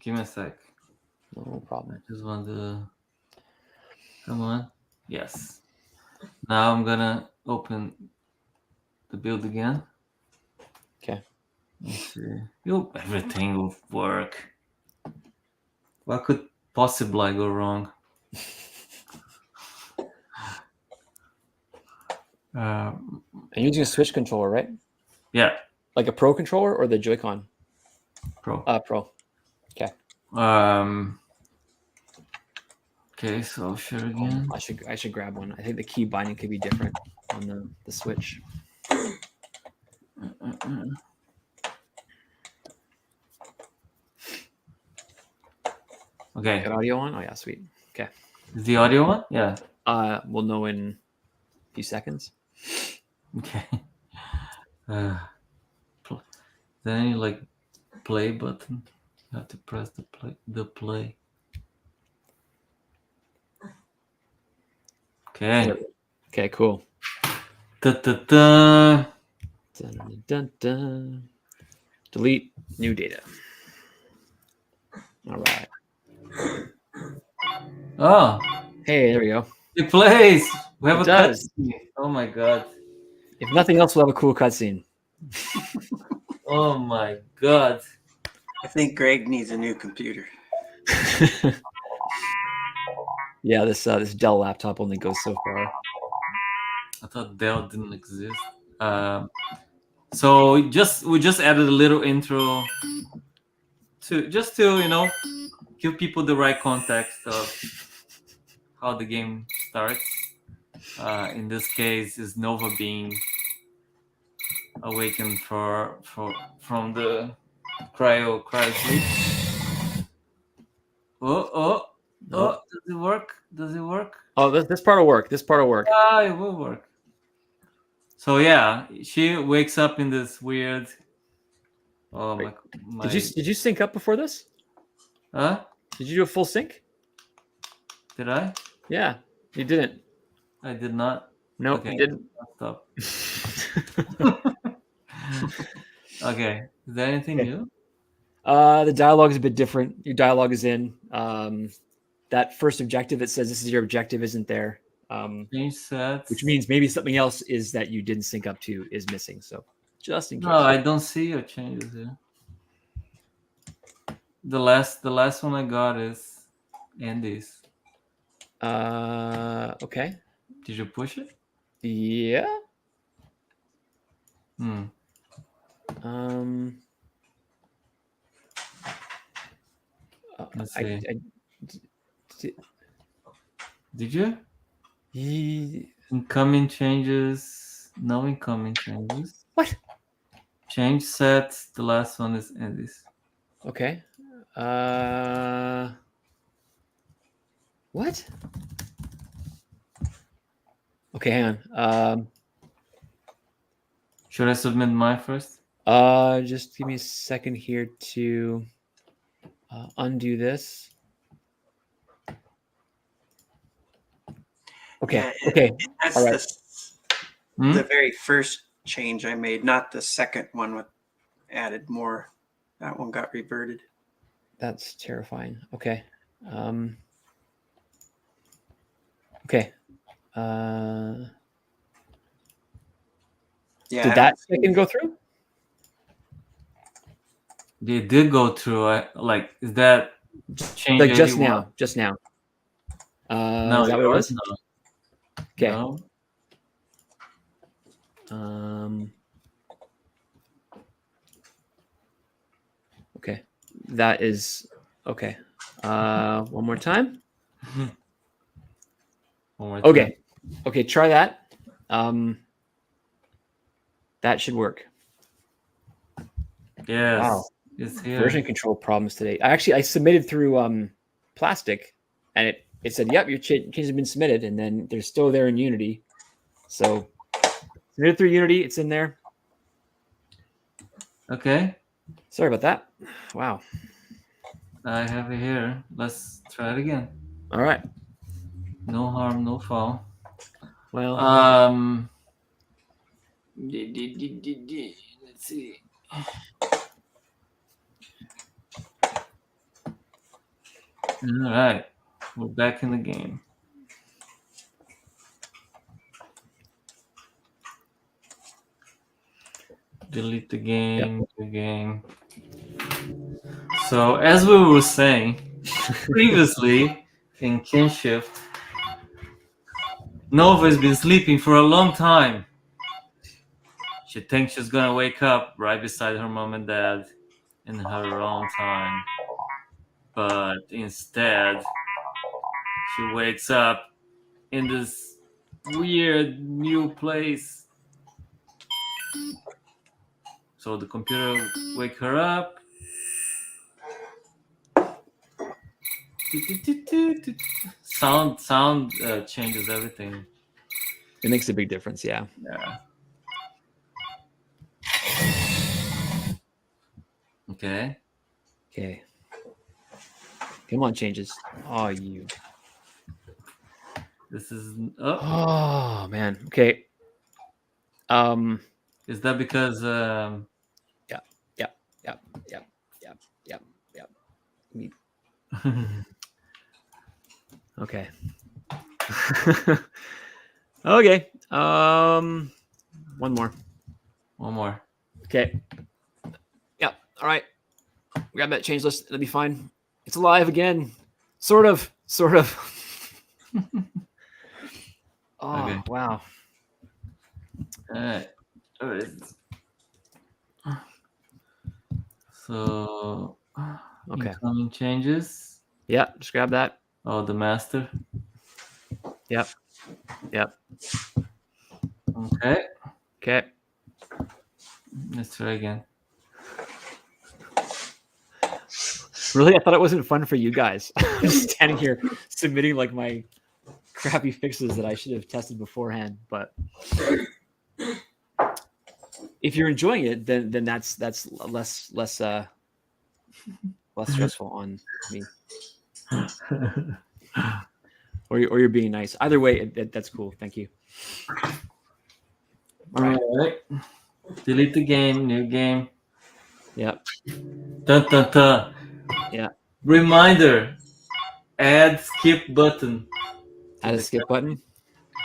Give me a sec. No problem. I just want to. Come on. Yes. Now I'm gonna open the build again. Okay. Let's see. Everything will work. What could possibly go wrong? I'm using a Switch controller, right? Yeah. Like a Pro controller or the Joy-Con? Pro. Pro. Okay. Okay, so I'll share again. I should grab one. I think the key binding could be different on the Switch. Okay. Got audio on? Oh yeah, sweet. Okay. Is the audio on? Yeah. We'll know in a few seconds. Okay. Is there any like play button? You have to press the play. Okay. Okay, cool. Da, da, da. Dun, dun, dun. Delete new data. All right. Oh. Hey, there we go. It plays. We have It a does. cutscene. Oh my god. If nothing else, we'll have a cool cutscene. Oh my god. I think Greg needs a new computer. Yeah, this Dell laptop only goes so far. I thought Dell didn't exist. So we just added a little intro to give people the right context of how the game starts. In this case, is Nova being awakened from the cryo sleep. Oh, does it work? Oh, this part will work. Ah, it will work. So yeah, she wakes up in this weird. Oh my! Did you sync up before this? Huh? Did you do a full sync? Did I? Yeah, you didn't. I did not. Nope, Okay, you didn't. Stop. Okay. Is there anything new? The dialogue is a bit different. Your dialogue is in. That first objective, it says this is your objective, isn't there? Change sets. Which means maybe something else is that you didn't sync up to is missing. So just in case. No, I don't see your changes here. The last one I got is Andy's. Okay. Did you push it? Yeah. Hmm. Let's I, see. I Did you? Ye- Incoming changes. No incoming changes. What? Change sets. The last one is Andy's. Okay. What? Okay, hang on. Should I submit mine first? Just give me a second here to undo this. Okay. Yeah, Okay. that's All right. the very first change I made, not the second one with added more. That one got reverted. That's terrifying. Okay. Okay. Yeah, Did I that don't see second go through? They did go through. Is that change Like just 81? now. Just now. No, Is that what it yours? was? No. Okay. No. Okay. That is okay. One more time. One more Okay. time. Okay, try that. That should work. Yes. Wow. It's here. Version control problems today. I submitted through Plastic, and it said, "Yep, your changes have been submitted," and then they're still there in Unity. So submitted through Unity, it's in there. Okay. Sorry about that. Wow. I have it here. Let's try it again. All right. No harm, no foul. Well, let's see. All right, we're back in the game. Delete the game. The game. So as we were saying previously in Kinshft, Nova has been sleeping for a long time. She thinks she's gonna wake up right beside her mom and dad in her own time. But instead, she wakes up in this weird new place. So the computer wake her up. Sound changes everything. it makes a big difference. Yeah. Yeah. Okay. Okay. Come on, changes. Oh, you. This is. Oh man. Okay. Is that because? Yep. Okay. Okay. One more. One more. Okay. Yeah. All right. Grab that change list. That'll be fine. It's alive again. Sort of. Oh, Okay. wow. All right. So. Okay. Incoming changes. Yeah. Just grab that. Oh, the master. Yep. Okay. Okay. Let's try again. Really, I thought it wasn't fun for you guys. I'm just standing here submitting like my crappy fixes that I should have tested beforehand. But if you're enjoying it, then that's less stressful on me. Or you're being nice. Either way, that's cool. Thank you. All right. Delete the game. New game. Yep. Dun, dun, dun. Yeah. Reminder. Add skip button. Add a skip button.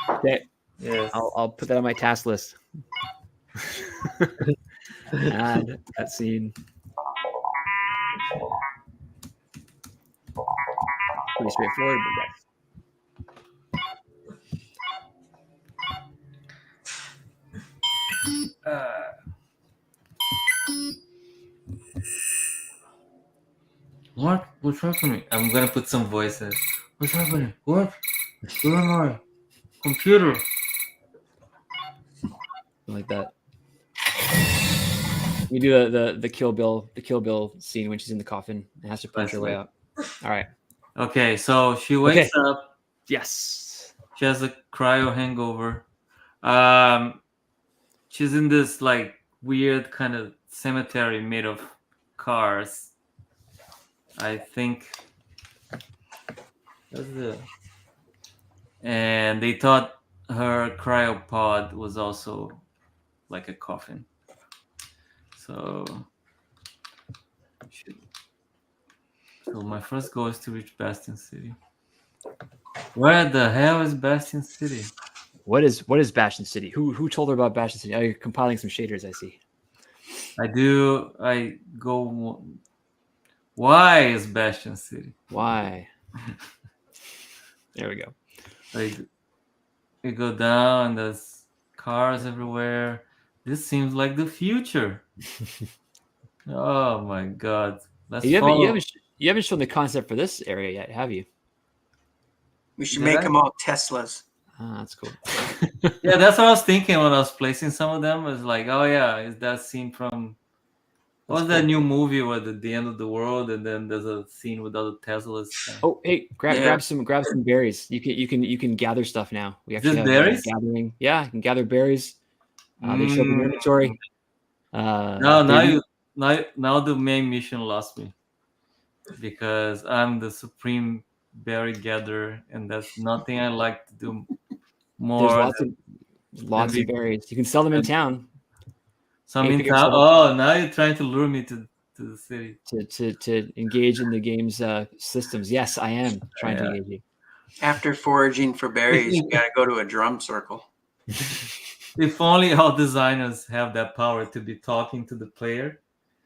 Okay. Yes. I'll put that on my task list. Add that scene. pretty straightforward, but yes. What? What's happening? I'm gonna put some voices. What's happening? What? Where am I? Computer. Like that. We do the Kill Bill scene when she's in the coffin and has to punch her way out. All right. Okay, so she wakes up. Yes. She has a cryo hangover. She's in this like weird kind of cemetery made of cars. I think that's the. And they thought her cryopod was also like a coffin. So, so my first goal is to reach Bastion City. Where the hell is Bastion City? What is Bastion City? Who told her about Bastion City? Oh, you're compiling some shaders, I see. I do. I go. Why is Bastion City? Why? There we go. Like, you go down, and there's cars everywhere. This seems like the future. Oh my god! Let's You follow. haven't shown the concept for this area yet, have you? We should make them all Teslas. Ah, that's cool. Yeah, that's what I was thinking when I was placing some of them. Was like, oh yeah, is that scene from what was that new movie where the end of the world, and then there's a scene with all the Teslas. Oh, hey, grab some berries. You can gather stuff now. We actually have berries? gathering. Yeah, you can gather berries. They show up in your inventory. No, now the main mission lost me because I'm the supreme berry gatherer, and that's nothing I like to do more. There's lots of berries. You can sell them in town. Some in town. Oh, now you're trying to lure me to the city to engage in the game's systems. Yes, I am trying to engage you. After foraging for berries, you gotta go to a drum circle. If only all designers have that power to be talking to the player.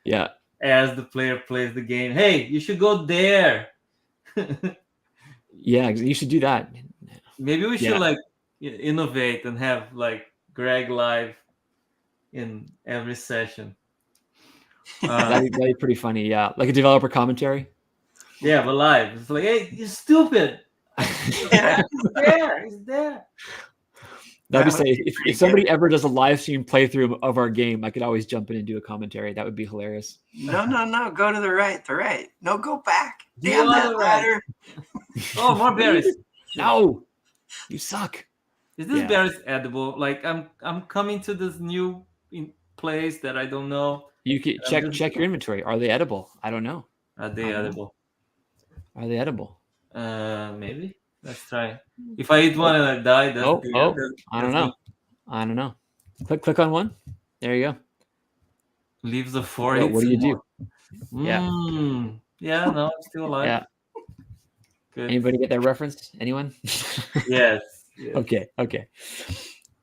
Yeah. As the player plays the game, hey, you should go there. Yeah, you should do that. Maybe we should like innovate and have like Greg live in every session. That'd be pretty funny. Yeah, like a developer commentary. Yeah, but live. It's like, hey, you're stupid. He's there. That'd be say if somebody ever does a live stream playthrough of our game, I could always jump in and do a commentary. That would be hilarious. No. Go to the right. The right. No, go back. Damn that ladder. Oh, more berries. No, you suck. Is this berries edible? Like I'm coming to this new place that I don't know. You can check your inventory. Are they edible? I don't know. Are they edible? Are they edible? Maybe. Let's try. If I eat one and I die, that's I don't know. I don't know. Click on one. There you go. Leaves the 4. What do you do? Yeah. No, I'm still alive. Yeah. Good. Anybody get that reference? Anyone? Yes. Okay.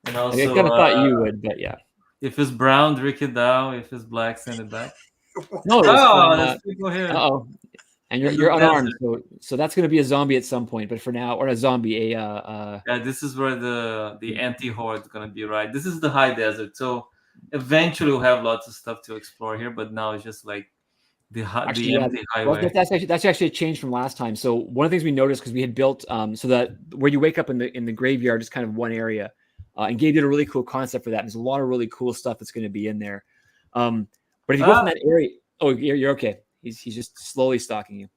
And also, I kind of thought you would, but yeah. If it's brown, drink it down. If it's black, send it back. No. There's people here. Uh-oh. And you're unarmed, so that's going to be a zombie at some point. But for now, or a zombie, yeah, this is where the anti-horde is going to be, right? This is the high desert, so eventually we'll have lots of stuff to explore here. But now it's just like the empty highway. Well, that's actually a change from last time. So one of the things we noticed, because we had built so that where you wake up in the graveyard is kind of one area, and Gabe did a really cool concept for that. And there's a lot of really cool stuff that's going to be in there. But if you go from that area, you're okay. He's just slowly stalking you.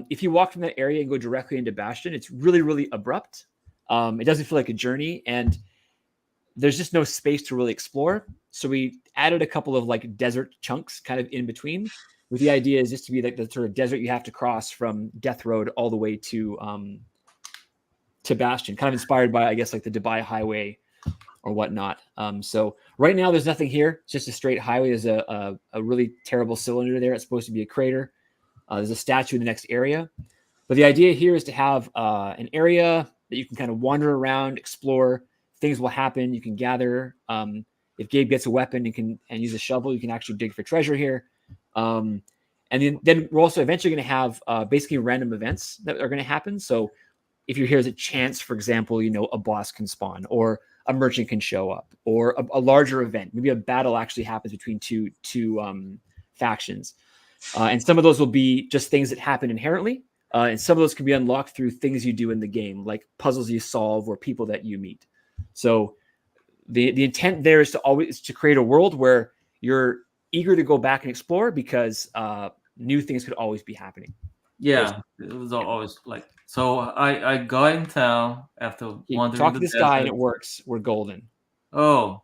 If you walk from that area and go directly into Bastion, it's really, really abrupt. It doesn't feel like a journey, and there's just no space to really explore. So we added a couple of like desert chunks kind of in between, with the idea is just to be like the sort of desert you have to cross from Death Road all the way to Bastion, kind of inspired by, I guess, like the Dubai Highway or whatnot. So right now there's nothing here. It's just a straight highway. There's a really terrible cylinder there. It's supposed to be a crater. There's a statue in the next area. But the idea here is to have an area that you can kind of wander around, explore. Things will happen. You can gather. If Gabe gets a weapon and use a shovel, you can actually dig for treasure here. And And then we're also eventually going to have basically random events that are going to happen. So if you're here as a chance, for example, a boss can spawn, or a merchant can show up, or a larger event. Maybe a battle actually happens between two factions. And some of those will be just things that happen inherently. And some of those can be unlocked through things you do in the game, like puzzles you solve or people that you meet. So the intent there is to create a world where you're eager to go back and explore, because new things could always be happening. Yeah, it was always like, so I got in town after wandering Talk the to this guy and desert. it works. We're golden. Oh,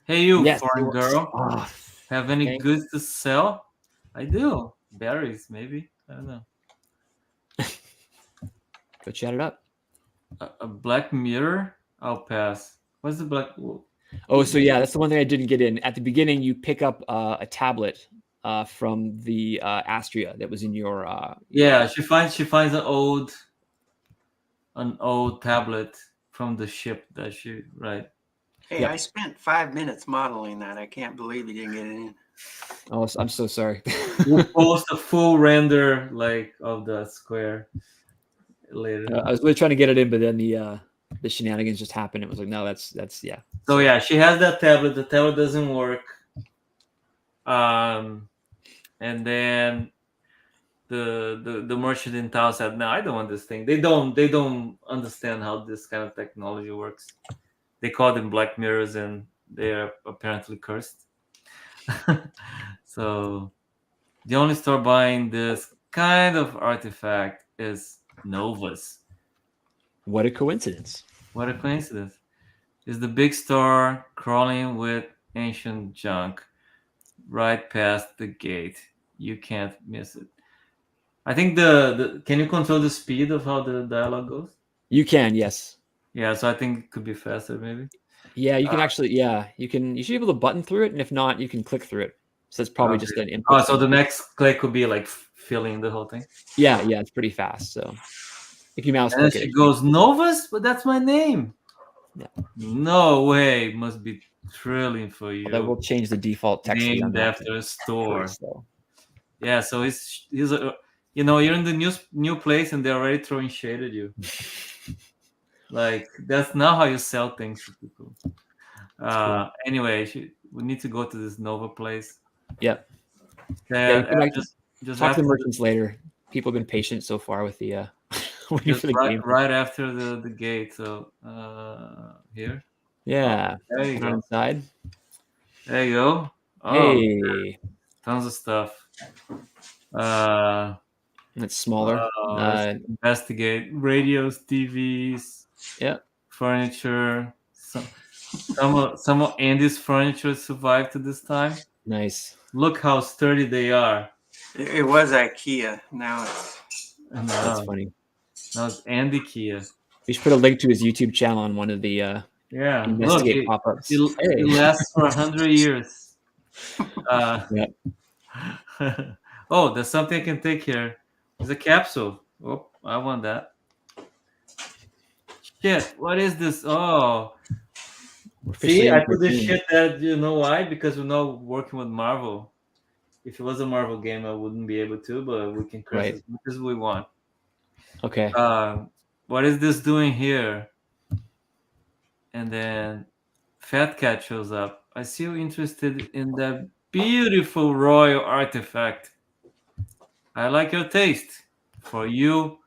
hey you, Yes, it foreign works. girl. Oh, Have any thank goods to sell? I do. Berries, maybe. I don't know. Go chat it up. A black mirror? I'll pass. What's the black? Oh, so yeah, that's the one thing I didn't get in. At the beginning, you pick up a tablet from the Astria that was in your. Yeah, she finds an old tablet from the ship that she right. Hey, Yep. I spent 5 minutes modeling that. I can't believe you didn't get it in. Oh, I'm so sorry. We'll post a full render like of the square later. I was really trying to get it in, but then the shenanigans just happened. It was like, no, that's yeah. So yeah, she has that tablet. The tablet doesn't work. And then the merchant in town said, "No, I don't want this thing." They don't understand how this kind of technology works. They call them black mirrors, and they are apparently cursed. So the only store buying this kind of artifact is Nova's. What a coincidence! What a coincidence! Is the big store crawling with ancient junk right past the gate. You can't miss it. I think the can you control the speed of how the dialogue goes? You can, yes. Yeah, so I think it could be faster maybe. Yeah, you can actually. Yeah, you can. You should be able to button through it, and if not, you can click through it. So it's probably just an input. Oh, so the next click could be like filling the whole thing. Yeah, it's pretty fast. So if you mouse And then click it, she goes, Novus, but that's my name. Yeah. No way, must be thrilling for you. that will change the default text. Named after a store. So. Yeah, so he's a, you're in the new place and they're already throwing shade at you. Like that's not how you sell things to people. Cool. Anyway, we need to go to this Nova place. Yep. Just talk to the merchants later. People have been patient so far with the waiting for the game. Right after the gate. So here. Yeah. There you go. Inside. There you go. Oh, hey. Tons of stuff. It's smaller. Investigate radios, TVs. Yeah. Furniture. Some of Andy's furniture survived to this time. Nice. Look how sturdy they are. It was IKEA. Now it's. That's funny. Now it's Andy Kia. We should put a link to his YouTube channel on one of the investigate pop-ups. It lasts for 100 years. Oh, there's something I can take here. There's a capsule. Oh, I want that. Shit, what is this? Oh. See, I put this shit that, you know why? Because we're not working with Marvel. If it was a Marvel game, I wouldn't be able to, but we can curse as much as we want. Okay. What is this doing here? And then Fat Cat shows up. I see you interested in that beautiful royal artifact. I like your taste. For you,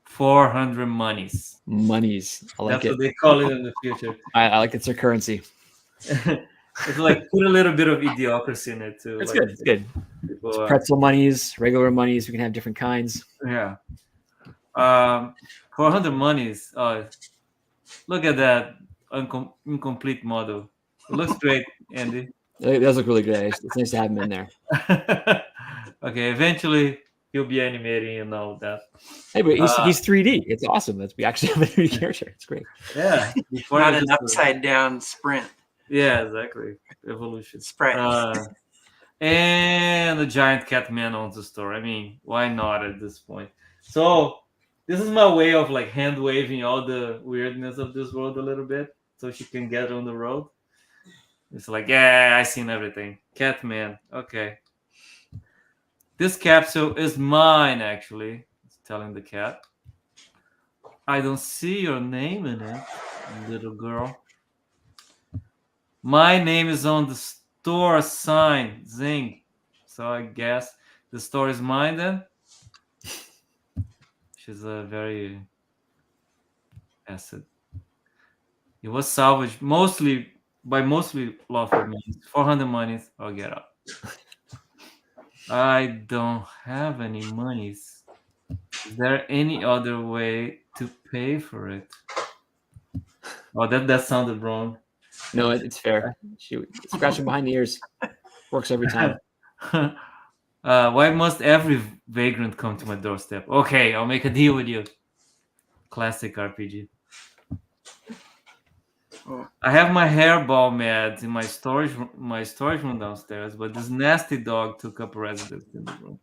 400 monies. Monies. I like That's it. what they call it in the future. I like it's their currency. It's like put a little bit of idiocracy in it too. It's like, good. It's good. It's pretzel monies, regular monies. We can have different kinds. Yeah. 400 monies. Oh, look at that incomplete model. It looks great, Andy. It does look really good. It's nice to have him in there. Okay, eventually he'll be animating and all that. Hey, but he's 3D. It's awesome. We actually have a 3D character. It's great. Yeah. Not an upside down sprint. Yeah, exactly. Evolution. Sprite. And the giant cat man owns the store. I mean, why not at this point? So this is my way of like hand waving all the weirdness of this world a little bit so she can get on the road. It's like, yeah, I seen everything. Catman. Okay. This capsule is mine, actually. It's telling the cat. I don't see your name in it, little girl. My name is on the store sign, zing. So I guess the store is mine then. She's a very acid. It was salvaged mostly lawful means. 400 monies. I'll get out. I don't have any monies. Is there any other way to pay for it? Oh, that sounded wrong. No, it's fair. Shoot, scratching behind the ears works every time. Why must every vagrant come to my doorstep? Okay, I'll make a deal with you. Classic RPG. Oh. I have my hairball meds in my storage room downstairs, but this nasty dog took up residence in the room.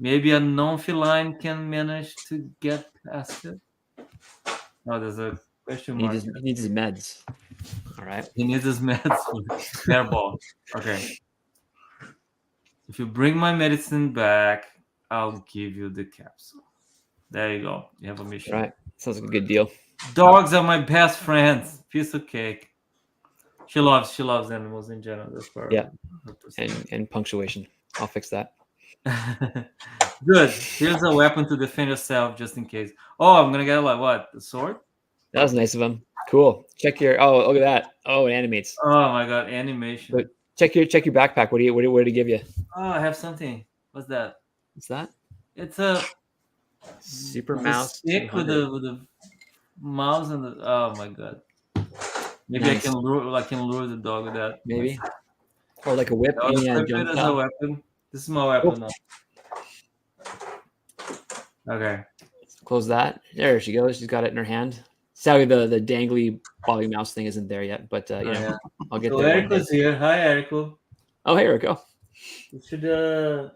Maybe a non-feline can manage to get past it. Oh, there's a question mark. He needs his meds. All right. He needs his meds for hairball. Okay. If you bring my medicine back, I'll give you the capsule. There you go. You have a mission. All right. Sounds like a good deal. Dogs are my best friends. Piece of cake. She loves animals in general. That's part Yeah. of her And punctuation. I'll fix that. Good. Here's a weapon to defend yourself, just in case. Oh, I'm gonna get like what? A sword? That was nice of him. Cool. Check your. Oh, look at that. Oh, it animates. Oh my god, animation. But check your backpack. What did he give you? Oh, I have something. What's that? What's that? It's a Super it's a mouse. stick with 200. the mouse and the. Oh my god. Maybe Nice. I can lure the dog with that. Maybe. Or like a whip. I'll Indiana equip Jones it as a style. weapon. This is my weapon now. Okay. Close that. There she goes. She's got it in her hand. Sadly, the dangly bobby mouse thing isn't there yet, but you know, Yeah. I'll get So there. one day. Erico's here. Hi, Erico. Oh, here we go. You should.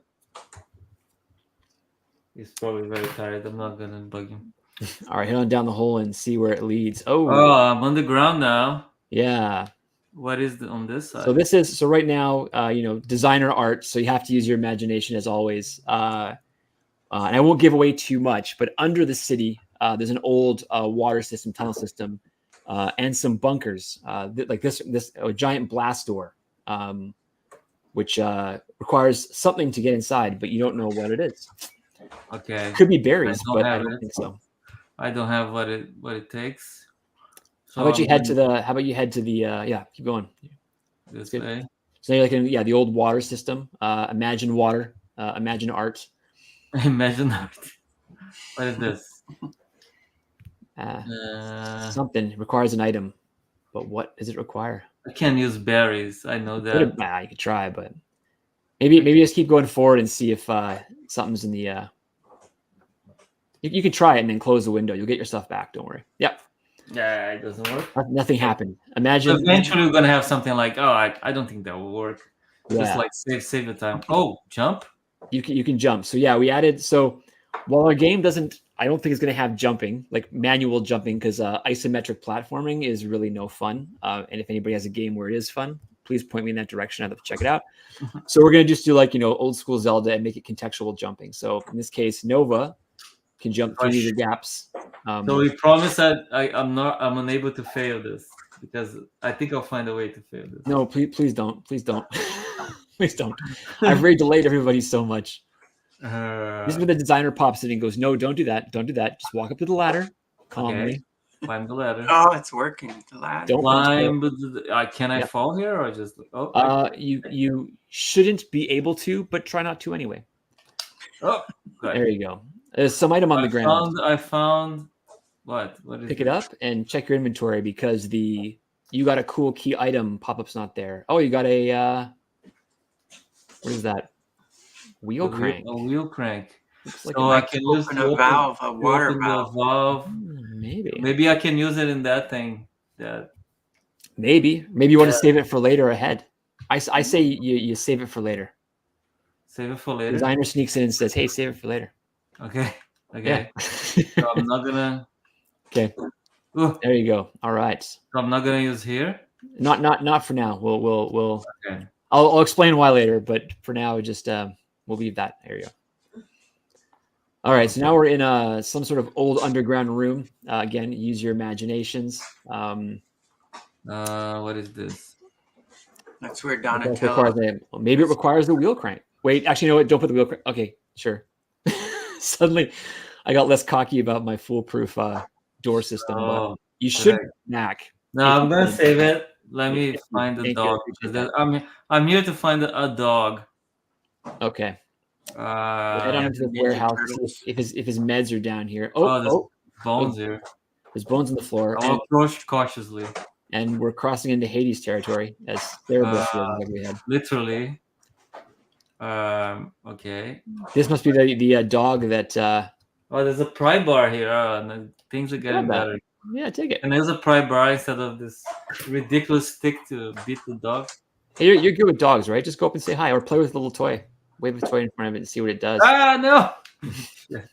He's probably very tired. I'm not gonna bug him. All right, head on down the hole and see where it leads. Oh, Oh, I'm on the ground now. yeah. What is on this side? So right now, you know, designer art. So you have to use your imagination as always. And I won't give away too much, but under the city, there's an old water system, tunnel system, and some bunkers, like this giant blast door, which requires something to get inside, but you don't know what it is. Okay. Could be berries, don't but I have don't it. think so. I don't have what it takes. So How about you I'm head to going the? How about you head to the? Yeah, keep going. this good. way? So you're like in the old water system. Imagine water. Imagine art. Imagine that. What is this? Something requires an item, but what does it require? I can't use berries. I know that. You could try, but maybe just keep going forward and see if something's in the. You can try it and then close the window. You'll get your stuff back. Don't worry. Yep. Yeah, it doesn't work. Nothing happened. So Imagine. eventually, we're gonna have something like, oh, I don't think that will work. Yeah. Just like save the time. Oh, jump. You can jump. So yeah, we added. So while our game doesn't, I don't think it's going to have jumping, like manual jumping, because isometric platforming is really no fun. And if anybody has a game where it is fun, please point me in that direction. I'd love to check it out. So we're going to just do like, old school Zelda and make it contextual jumping. So in this case, Nova can jump through these gaps. So we promise that I'm unable to fail this, because I think I'll find a way to fail this. No, please don't. Please don't. Please don't. I've already delayed everybody so much. This is where the designer pops in and goes, "No, don't do that. Don't do that. Just walk up to the ladder calmly. Okay. Climb the ladder. Oh, it's working. The ladder. Don't Climb. Can I fall here or just? Oh. You shouldn't be able to, but try not to anyway. Oh. Good. There you go. There's some item on the ground. I found. What is Pick it up and check your inventory, because you got a cool key item pop-up's not there. Oh, you got a what is that? Wheel crank. A wheel crank. Looks like So I can use Open a valve, a water open the valve. valve. Maybe Maybe I can use it in that thing. maybe you want to save it for later ahead. I say you save it for later. Save it for later. Designer sneaks in and says, "Hey, save it for later." Okay. Yeah. So I'm not gonna. Okay. Ooh. There you go. All right. So I'm not gonna use here. Not for now. We'll Okay. I'll explain why later, but for now, just we'll leave that area. All right, so now we're in some sort of old underground room. Again, use your imaginations. What is this? That's where It also Donatello. maybe it requires the wheel crank. Wait, actually, you know what? Don't put the wheel crank. Okay, sure. Suddenly, I got less cocky about my foolproof door system. But Oh, you should correct. knack. No, If I'm you gonna can. save it. Let Yeah, me thank you. find the Thank you. I dog appreciate because that. I'm here to find a dog. Okay. We'll head on Yeah, into the Ninja warehouse to see Turtles. if his meds are down here. There's bones here. There's bones on the floor, I will approach cautiously. and we're crossing into Hades territory, as Cerebral feels like we had. Literally. Okay. This must be the dog that. Oh, there's a pry bar here. And things are getting Grab that. better. Yeah, take it. And there's a pry bar instead of this ridiculous stick to beat the dog. Hey, you're good with dogs, right? Just go up and say hi, or play with the little toy. Wave a toy in front of it and see what it does. Ah, no! Shit.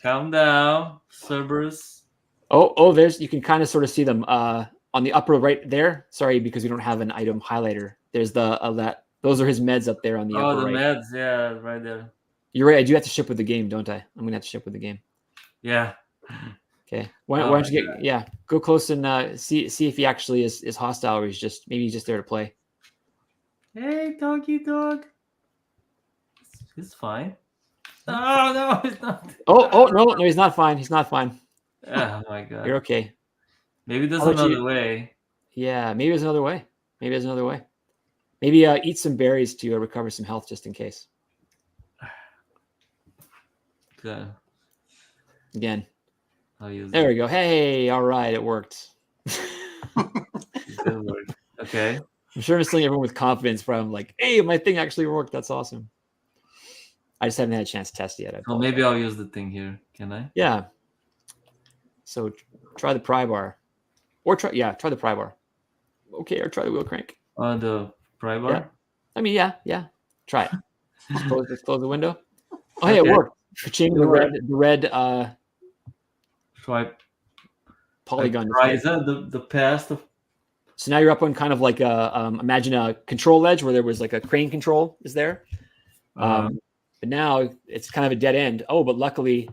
Calm down, Cerberus. Oh, there's you can kind of sort of see them on the upper right there. Sorry, because we don't have an item highlighter. There's the those are his meds up there on the upper The right. meds, yeah, right there. You're right. I do have to ship with the game, don't I? I'm gonna have to ship with the game. Yeah. Okay. Why don't you go close and see if he actually is hostile, or he's just there to play. Hey, doggy dog. He's fine. Oh no, he's not. Oh no, he's not fine. He's not fine. Oh my god. You're okay. Maybe there's I'll let another you- way. Yeah, maybe there's another way. Maybe eat some berries to recover some health just in case. Good. Again. I'll use There it. we go. Hey, all right, it worked. Good work. Okay. I'm sure I'm filling everyone with confidence from like, hey, my thing actually worked. That's awesome. I just haven't had a chance to test it yet. So maybe I'll use the thing here. Can I? Yeah. So try the pry bar. Or try the pry bar. Okay, or try the wheel crank. The pry bar? Yeah. I mean, yeah. Try it. Just close the window. Oh, hey, it worked. Cha-ching, the red Swipe. polygon. Is that the past of? So now you're up on kind of like imagine a control ledge where there was like a crane control is there. But now it's kind of a dead end. Oh, but luckily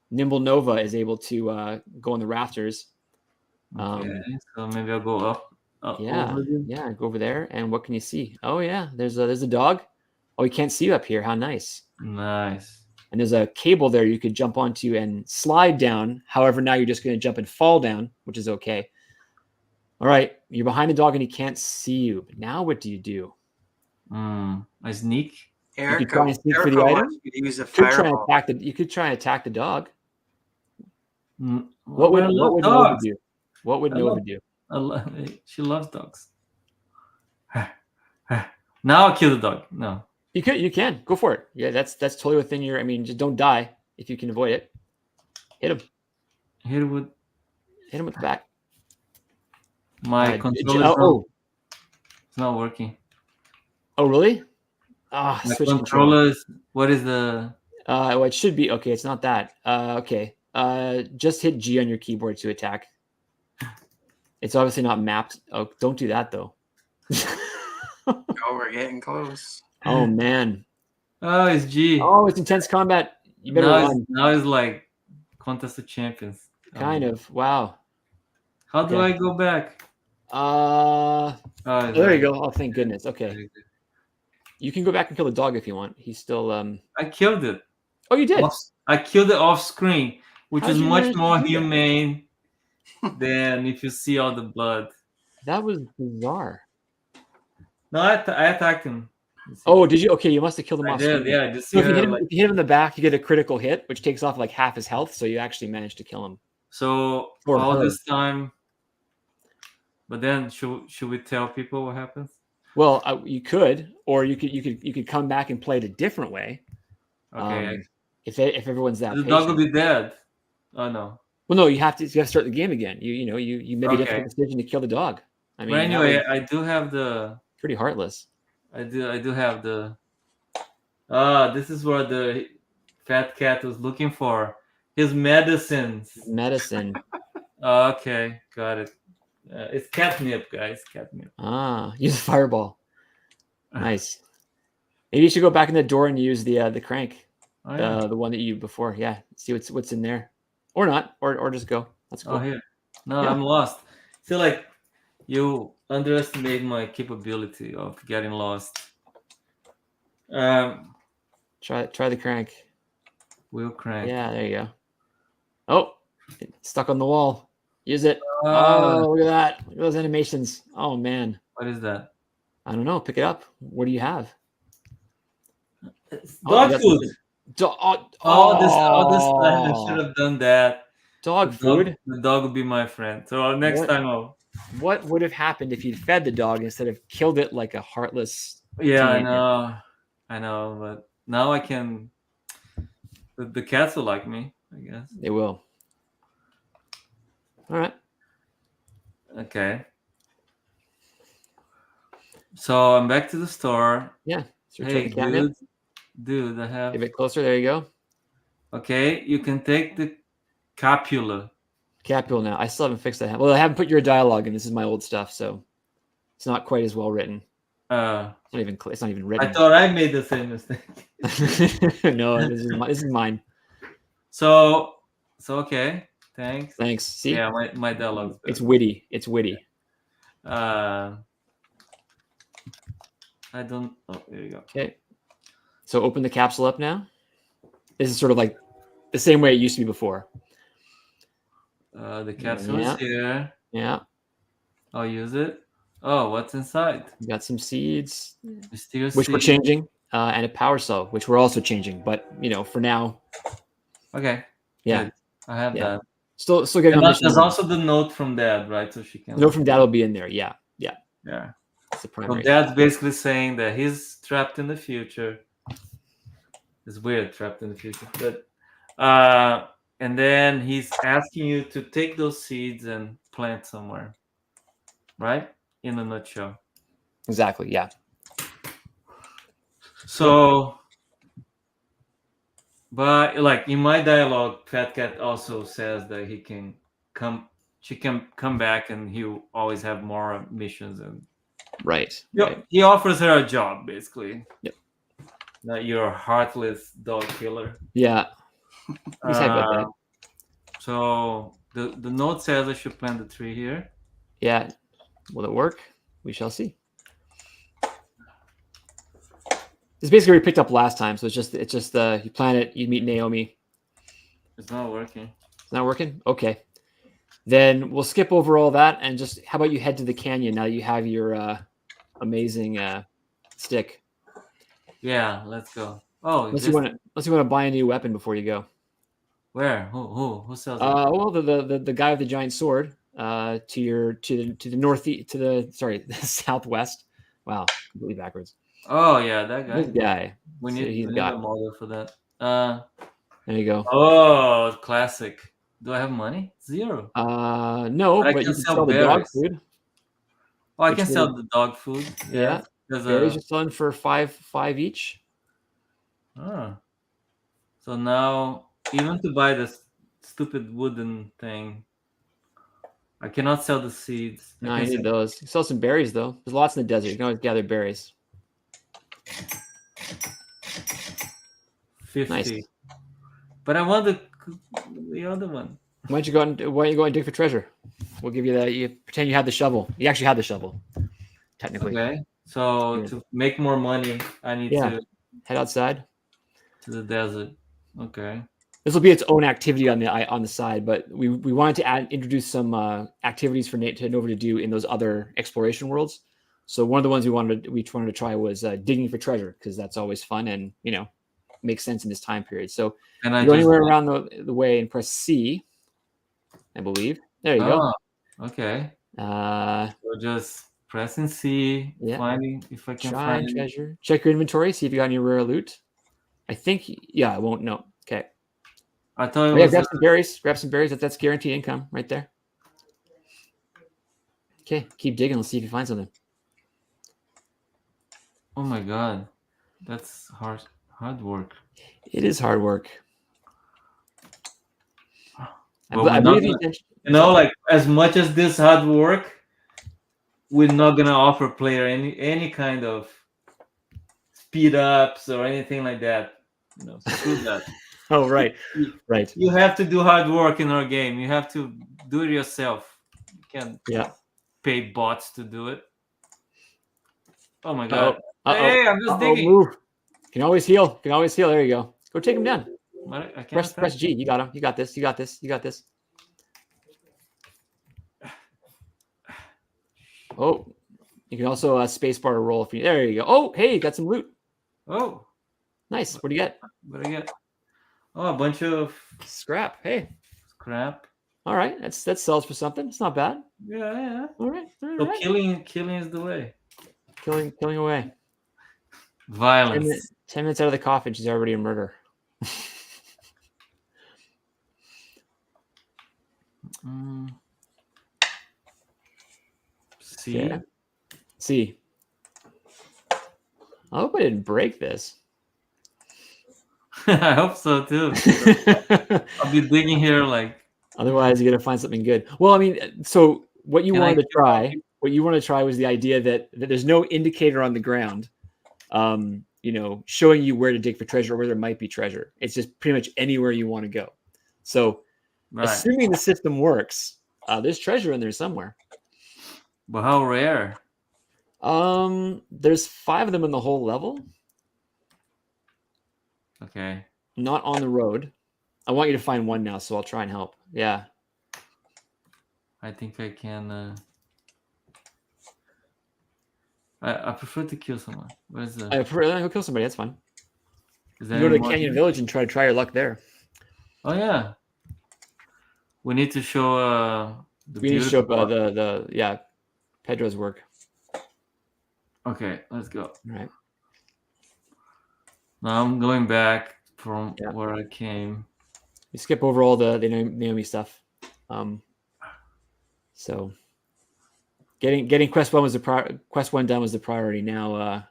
Nimble Nova is able to go on the rafters. Okay, so maybe I'll go up. Yeah, go over there. And what can you see? Oh yeah, there's a dog. Oh, you can't see you up here. How nice. Nice. And there's a cable there you could jump onto and slide down. However, now you're just going to jump and fall down, which is okay. All right, you're behind the dog and he can't see you. But now what do you do? I sneak. You could try and sneak for the item. Use a fireball. You could try and attack the dog. What would Nova do? What would Nova do? She loves dogs. Now I'll kill the dog. No. You can go for it. Yeah, that's totally within your. I mean, just don't die if you can avoid it. Hit him. Hit him with the back. My controller. It's not working. Oh really? My controller is. What is the? Well, it should be okay. It's not that. Okay. Just hit G on your keyboard to attack. It's obviously not mapped. Oh, don't do that though. Oh, we're getting close. Oh man. Oh, it's G. Oh, it's intense combat. You better run. Now it's like Contest of Champions. Kind of. Wow. How do I go back? There you go. Oh, thank goodness. Okay. You can go back and kill the dog if you want. He's still. I killed it. Oh, you did. I killed it off screen, which is much more manage to do that? humane than if you see all the blood. That was bizarre. No, I attacked him. Oh, did you? Okay, you must have killed him off did, screen. yeah. Just So if you hit him in the back, you get a critical hit, which takes off like half his health. So you actually managed to kill him. So Or all her. this time. But then should we tell people what happens? Well, you could, or you could come back and play it a different way. Okay. If everyone's that The patient. dog will be dead. Oh no. Well, no, you have to start the game again. You made a different decision to kill the dog. I mean, but anyway, I do have the. Pretty heartless. I do have the. This is what the fat cat was looking for. His medicines. Medicine. Okay, got it. It's catnip, guys. Catnip. Use a fireball. Nice. Maybe you should go back in the door and use the crank, Oh, yeah. the one that you before. Yeah, see what's in there, or not, or just go. That's cool. Oh, here. No, Yeah. I'm lost. Feel like you underestimate my capability of getting lost. Try the crank. Wheel crank. Yeah, there you go. Oh, it's stuck on the wall. Use it. Ah, Oh, look at that. Look at those animations. Oh man. what is that? I don't know. Pick it up. What do you have? It's Oh, you dog got food. something. Oh, All this time I should oh, have done that. dog food. The dog will be my friend. So next What time I'll. what would have happened if you'd fed the dog instead of killed it like a heartless Yeah, teenager? I know, but now I can. The cats will like me, I guess. They will. All right. Okay. So I'm back to the store. Yeah. So Hey, the catnip. dude, I have. Give it closer. There you go. Okay, you can take the copula. Capital now. I still haven't fixed that. Well, I haven't put your dialogue in. This is my old stuff, so it's not quite as well written. It's not even. It's not even I written. thought I made the same mistake. No, this is mine. So okay, thanks. Thanks. See, Yeah, my dialogue's it's better. witty. It's witty. I don't. Oh, there you go. Okay. So open the capsule up now. This is sort of like the same way it used to be before. The capsule is here. Yeah. I'll use it. Oh, what's inside? We got some seeds, Mysterious which we're seed. changing, and a power cell, which we're also changing. But for now, Okay. yeah, Good. I have Yeah. that. still getting And on mission. there's also the note from Dad, right? So she can. The note from Dad will be in there. Yeah. Yeah. It's the So primary. Dad's basically saying that he's trapped in the future. It's weird, trapped in the future. But and then he's asking you to take those seeds and plant somewhere. Right? In a nutshell. Exactly. Yeah. So but like in my dialogue, Fat Cat also says that she can come back and he'll always have more missions and Right. he offers her a job basically. Yep. That you're a heartless dog killer. Yeah. He's happy about that. So the note says I should plant the tree here. Yeah. Will it work? We shall see. It's basically what we picked up last time. So it's just you plant it, you meet Naomi. It's not working. It's not working? Okay. Then we'll skip over all that and just how about you head to the canyon now that you have your amazing stick. Yeah, let's go. Oh, Unless you want to buy a new weapon before you go. where? Who sells it? Well, the guy with the giant sword to the northeast the southwest. Wow, completely backwards. Oh yeah, that guy. This guy. We So need he's a got. model for that. There you go. Oh, classic. Do I have money? Zero. No, But I but can you can sell sell the dog berries. food. Oh, I Which can will- sell the dog food. Yeah. There's Berries are selling for five each. So now, even to buy this stupid wooden thing, I cannot sell the seeds. No, I I can need sell those. You sell some berries though. There's lots in the desert. You can always gather berries. 50. Nice. But I want the other one. Why don't you go and dig for treasure? We'll give you that. You pretend you have the shovel. You actually have the shovel, technically. Okay. So Yeah. to make more money, I need Yeah. to Head outside. the desert. Okay. This will be its own activity on the side, but we wanted to introduce some activities for Nate and Nova to do in those other exploration worlds. So one of the ones we wanted to try was digging for treasure because that's always fun and makes sense in this time period. So And I you go just anywhere around the way and press C, I believe. There you go. Okay. Uh, So just pressing C, Yeah. finding if I can try find any. treasure. Check your inventory. See if you got any rare loot. I think I won't know. Okay. I thought it Oh, yeah, was grab some berries. Grab some berries. That's guaranteed income right there. Okay, keep digging. Let's see if you find something. oh my god. That's hard work. It is hard work. Well, I we're not believe the gonna- intention. like as much as this hard work, we're not gonna offer player any kind of speed ups or anything like that. You know, screw that. Oh, right. You, Right. you have to do hard work in our game. You have to do it yourself. You can't Yeah. pay bots to do it. Oh my Oh, god. Hey, I'm just digging. move. Can always heal. Can always heal. There you go. Go take him down. I can't Press attack. G. You got him. You got this. You got this. You got this. Oh, you can also spacebar to roll if you. There you go. Oh, hey, got some loot. Oh, Nice. What do you get? what do I get? Oh, a bunch of Scrap. Hey. crap. All right. That sells for something. It's not bad. Yeah. All right. All So right. killing is the way. Killing away. 10 Violence. minutes, 10 minutes out of the coffin, she's already a murder. See? Okay. See. I hope I didn't break this. I hope so too. I'll be digging here like. Otherwise, you got to find something good. Well, I mean, so what you Can I wanted to kill all try, people? what you want to try was the idea that there's no indicator on the ground, showing you where to dig for treasure or where there might be treasure. It's just pretty much anywhere you want to go. So, Right. assuming the system works, there's treasure in there somewhere. But how rare? There's 5 of them in the whole level. Okay. Not on the road. I want you to find one now, so I'll try and help. Yeah. I think I can. I prefer to kill someone. Where's the? Go kill somebody. That's fine. Is You there go to any more Canyon here? Village and try your luck there. Oh yeah. We need to show the We need to show up beautiful. Pedro's work. Okay, let's go. All right. Now I'm going back from Yeah. where I came. You skip over all the Naomi stuff. So getting quest 1 was quest 1 done was the priority. Now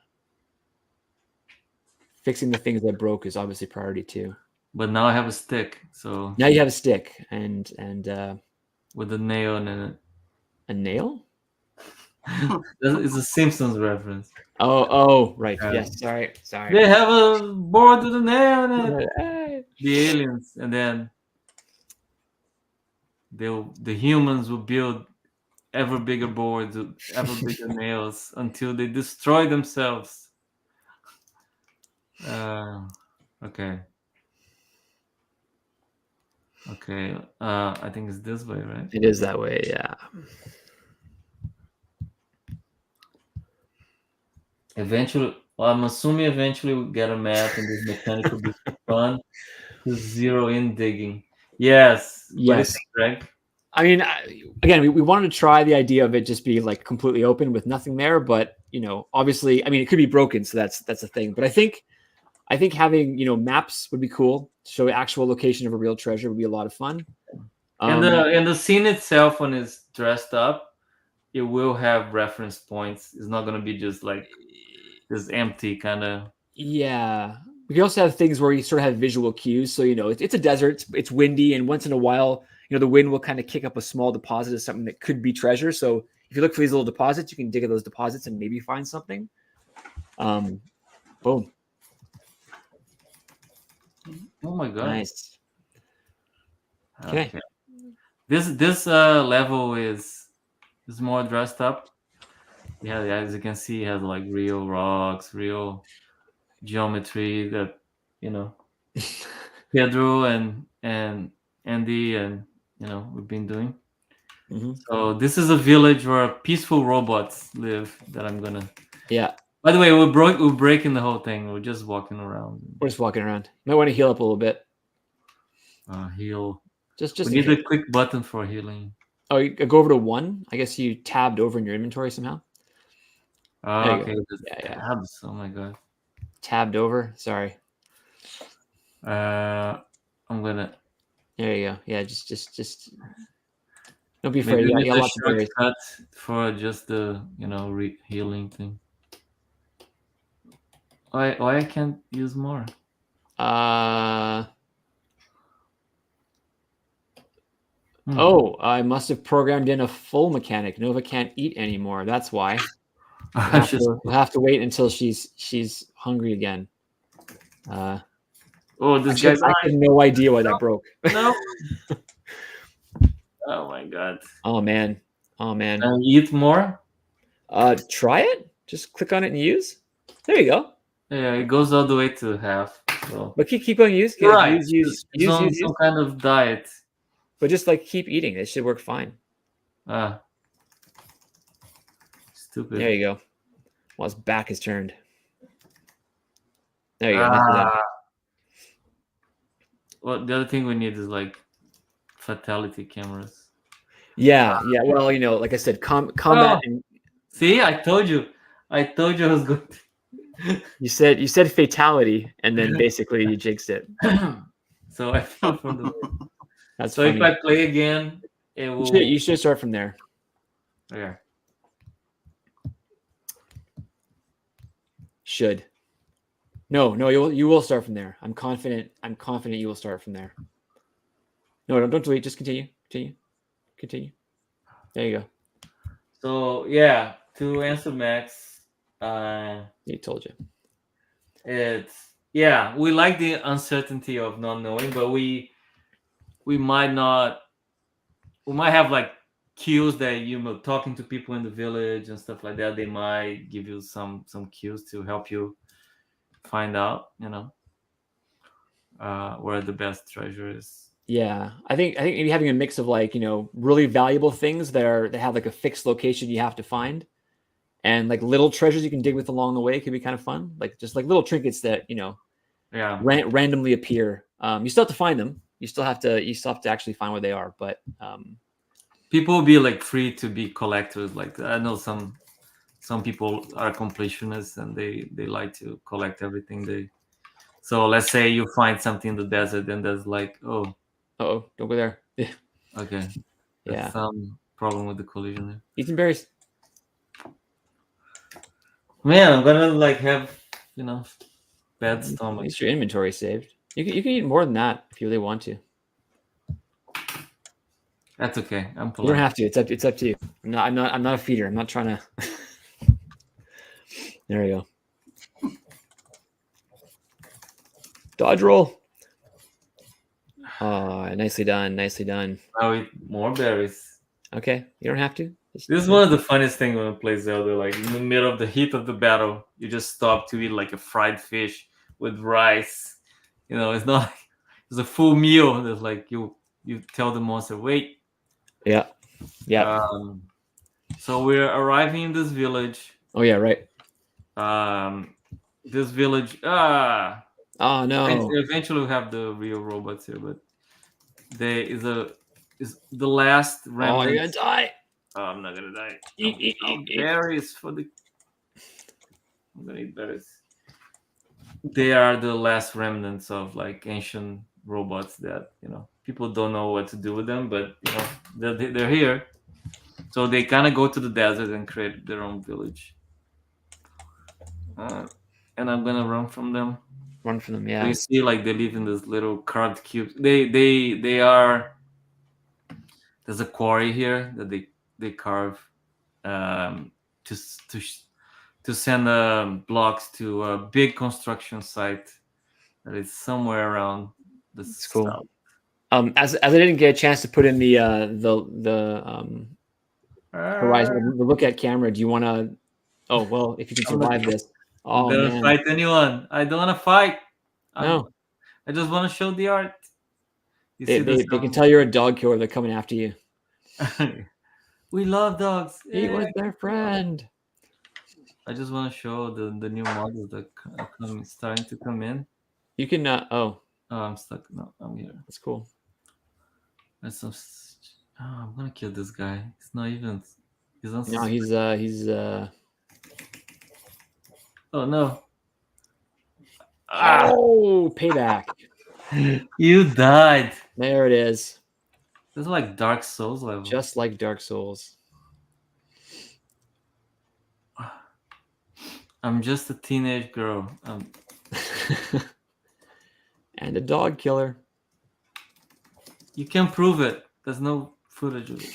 fixing the things that broke is obviously priority 2. But now I have a stick, so Now you have a stick and with a nail in it. a nail. It's a Simpsons reference. Oh, right. Yes. Sorry. They have a board with a nail in it. Hey. The aliens, and then the humans will build ever bigger boards with ever bigger nails until they destroy themselves. Okay. I think it's this way, right? It is that way. Yeah. Eventually, I'm assuming eventually we'll get a map and this mechanic will be fun to zero in digging. Yes. What do you think, Greg? I mean, again, we wanted to try the idea of it just being like completely open with nothing there, but obviously, I mean, it could be broken, so that's a thing. But I think having maps would be cool. Show actual location of a real treasure would be a lot of fun. And the scene itself, when it's dressed up, it will have reference points. It's not going to be just like this empty kind of. Yeah. We can also have things where you sort of have visual cues. So, it's a desert, it's windy, and once in a while, the wind will kind of kick up a small deposit of something that could be treasure. So if you look for these little deposits, you can dig at those deposits and maybe find something. Boom. Oh my god. Nice. Okay. This level is more dressed up. Yeah, as you can see, it has like real rocks, real geometry that Pedro and Andy and we've been doing. Mm-hmm. So this is a village where peaceful robots live that I'm gonna. Yeah. By the way, we're breaking the whole thing. We're just walking around. We're just walking around. You might want to heal up a little bit. Heal. Just we need a quick button for healing. Oh, you go over to 1. I guess you tabbed over in your inventory somehow. Okay. Yeah. Tabs. Oh my god. Tabbed over. Sorry. I'm gonna. There you go. Yeah, just don't be afraid. Maybe You got lots of berries. shortcut for just the healing thing. Why I can't use more? Oh, I must have programmed in a full mechanic. Nova can't eat anymore. That's why. We'll have to wait until she's hungry again. Oh, this I guy's have no idea why that broke. no. Oh my god. Oh man. Eat more. Try it. Just click on it and use. There you go. Yeah, it goes all the way to half. So But keep on use. you're right. Use. Some kind of diet. But just like keep eating. It should work fine. Stupid. There you go. Well, his back is turned. There you go. Well, the other thing we need is like fatality cameras. Yeah. Well, like I said, combat. And see, I told you I was good. you said fatality, and then basically you jinxed it. So I fell from the. That's so funny. if I play again, it will. You should start from there. Yeah. Should. No, you will start from there. I'm confident you will start from there. No, don't delete. Just continue. There you go. So yeah, to answer Max, He told you. We like the uncertainty of not knowing, but we might have like cues that talking to people in the village and stuff like that. They might give you some cues to help you find out, where the best treasure is. Yeah, I think maybe having a mix of like really valuable things that have like a fixed location you have to find, and like little treasures you can dig with along the way could be kind of fun. Like just like little trinkets that randomly appear. You still have to find them. You still have to actually find where they are. But people will be like free to be collectors. Like I know some people are completionists and they like to collect everything. So let's say you find something in the desert and there's like, don't go there. Okay. Yeah. Some problem with the collision there. Eat some berries. Man, I'm gonna like have bad stomach. At least your inventory saved. You can eat more than that if you really want to. That's okay. I'm polite. You don't have to. It's up to you. I'm not a feeder. I'm not trying to. There you go. Dodge roll. Oh, nicely done. Now eat more berries. Okay, you don't have to. This is one of the funniest things when I play Zelda. Like in the middle of the heat of the battle, you just stop to eat like a fried fish with rice. It's not like it's a full meal. There's like you tell the monster, wait. Yeah. So we're arriving in this village. Oh yeah, right. This village. Oh no. Eventually, we'll have the real robots here, but there is the last remnant. Oh, you're gonna die. Oh, I'm not gonna die. Eat. Berries for the. I'm gonna eat berries. They are the last remnants of like ancient robots that people don't know what to do with them, but they're here. So they kind of go to the desert and create their own village. And I'm gonna run from them. Run from them, yeah. So you see, like they live in this little carved cubes. They are. There's a quarry here that they carve, to send blocks to a big construction site that is somewhere around the It's cool. south. As I didn't get a chance to put in the horizon, the look at camera. Do you want to? Oh well, if you can survive this. Oh I'm gonna man. fight anyone. I don't want to fight. No. I just want to show the art. They can tell you're a dog killer. They're coming after you. We love dogs. He was their friend. I just want to show the new models that are starting to come in. You can I'm stuck. No, I'm here. That's cool. I'm gonna kill this guy. He's not even. He's on. No, he's. Oh no. Oh, payback. You died. There it is. This is like Dark Souls level. Just like Dark Souls. I'm just a teenage girl. And a dog killer. You can prove it. There's no footage of it.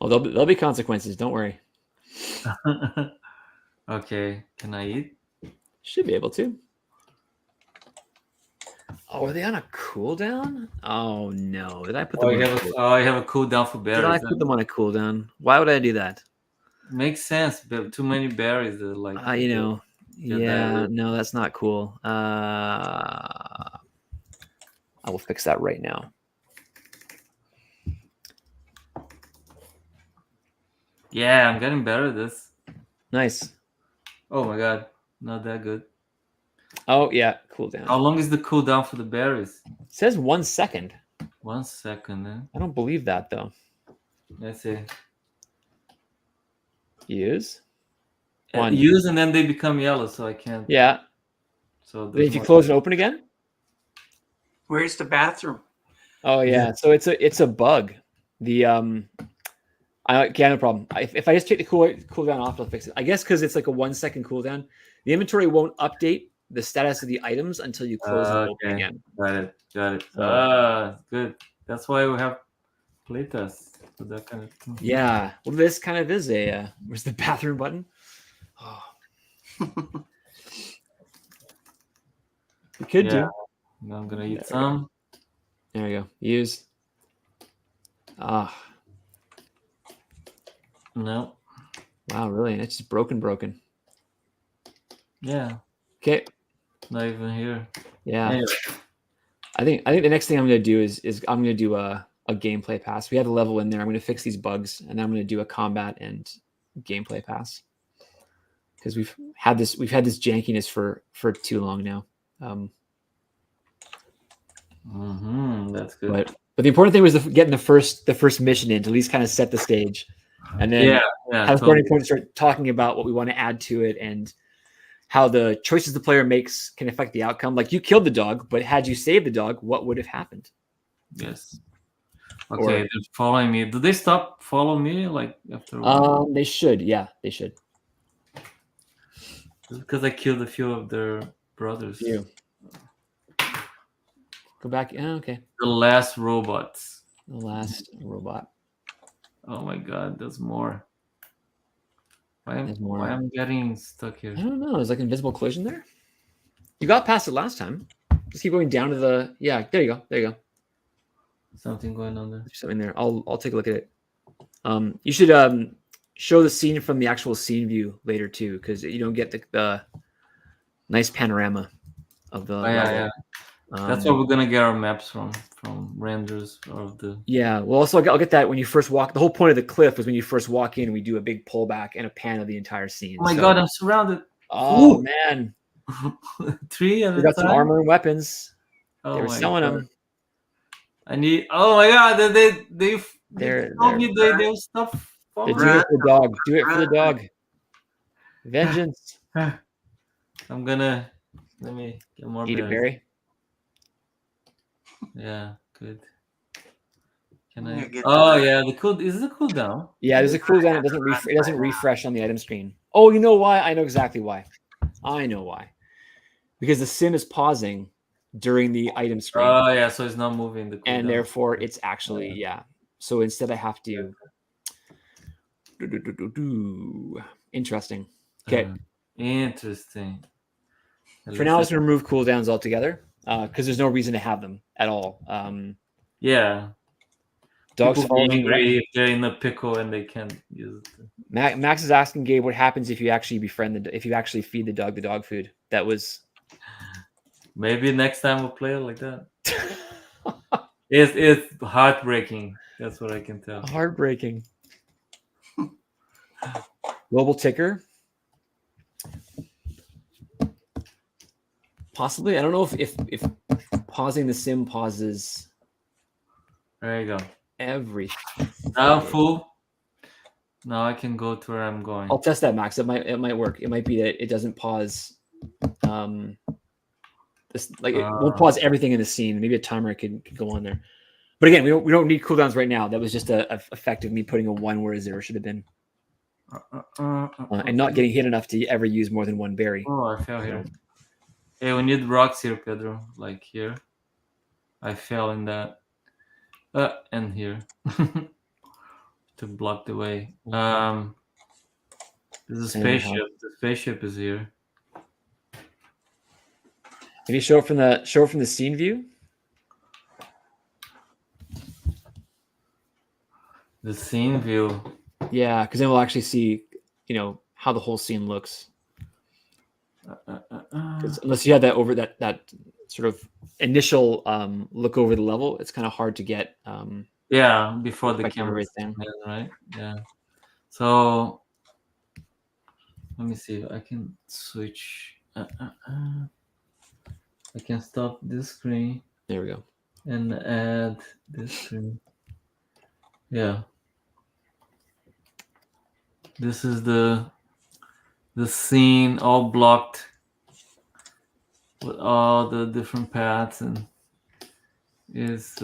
Oh, there'll be consequences. Don't worry. Okay, can I eat? Should be able to. Oh, are they on a cooldown? Oh no! Did I put them Oh, on? I have a cooldown for Did berries. I put them on a cooldown? Why would I do that? Makes sense, but too many berries that like You know, get yeah, diarrhea. no, that's not cool. I will fix that right now. Yeah, I'm getting better at this. Nice. Oh my god, not that good. Oh yeah, cooldown. How long is the cooldown for the berries? It says 1 second. 1 second, eh? I don't believe that though. Let's see. Use. One. Use and then they become yellow, so I can't. Yeah. So Then if you close and open again. Where's the bathroom? Oh yeah. So it's a bug. The yeah, no problem. If I just take the cooldown off, I'll fix it. I guess because it's like a 1 second cooldown, the inventory won't update the status of the items until you close and open again. Got it. So, Good. That's why we have playtests for that kind of thing. yeah. Well, this kind of is a. Where's the bathroom button? Oh. You could do. Now I'm gonna eat some. There we go. Use. No. Wow, really? It's just broken. Yeah. Okay. Not even here. Yeah. Anyway. I think the next thing I'm gonna do is I'm gonna do a gameplay pass. We have a level in there. I'm gonna fix these bugs, and then I'm gonna do a combat and gameplay pass. Because we've had this jankiness for too long now. That's good. But the important thing was getting the first mission in to at least kind of set the stage, and then have a starting point to start talking about what we want to add to it and how the choices the player makes can affect the outcome. Like you killed the dog, but had you saved the dog, what would have happened? Yes. Okay, they're following me. Do they stop following me like after a while? They should. Yeah, they should. Because I killed a few of their brothers. Yeah. Go back. Yeah, okay. The last robots. The last robot. Oh my god, there's more. Why I'm getting stuck here? I don't know. There's like invisible collision there. You got past it last time. Just keep going down to the. Yeah, there you go. Something going on there. There's something there. I'll take a look at it. You should show the scene from the actual scene view later too, because you don't get the nice panorama of the. Yeah. That's where we're gonna get our maps from renders of the. Yeah, well, also I'll get that when you first walk. The whole point of the cliff was when you first walk in, we do a big pullback and a pan of the entire scene. Oh my god, I'm surrounded. Oh man, 3 at a time. We got some armor and weapons. They were selling them. I need. Oh my god, they stop. They're doing it for the dog. Do it for the dog. Vengeance. I'm gonna let me get more. Eat a berry. Yeah, good. Can I? Oh yeah, is it a cooldown? Yeah, there's a cooldown. It doesn't refresh on the item screen. Oh, you know why? I know exactly why. Because the sim is pausing during the item screen. Oh yeah, so it's not moving the cooldown. And therefore it's actually So instead I have to Interesting. Okay. Interesting. For now, it's going to remove cooldowns altogether because there's no reason to have them at all. Yeah. Dogs follow angry if they're in a pickle and they can't use it. Max is asking Gabe what happens if you actually if you actually feed the dog food. That was. Maybe next time we'll play it like that. It's heartbreaking. That's what I can tell. Heartbreaking. Global ticker. Possibly. I don't know if pausing the sim pauses. There you go. Everything. Now I'm full. Now I can go to where I'm going. I'll test that, Max. It might work. It might be that it doesn't pause. It won't pause everything in the scene. Maybe a timer could go on there. But again, we don't need cooldowns right now. That was just a effect of me putting a 1 where a 0 should have been. And not getting hit enough to ever use more than 1 berry. Oh, I fell here. Hey, we need rocks here, Pedro. Like here. I fell in that. And here. to block the way. There's a And how, spaceship. The spaceship is here. maybe show it from the scene view. The scene view. Yeah, because then we'll actually see, how the whole scene looks. Because unless you had that sort of initial look over the level, it's kind of hard to get. Yeah, before the Perspective of camera everything. right? Yeah. So let me see if I can switch. I can stop this screen There we go. and add this screen. Yeah. This is the scene all blocked with all the different paths, and is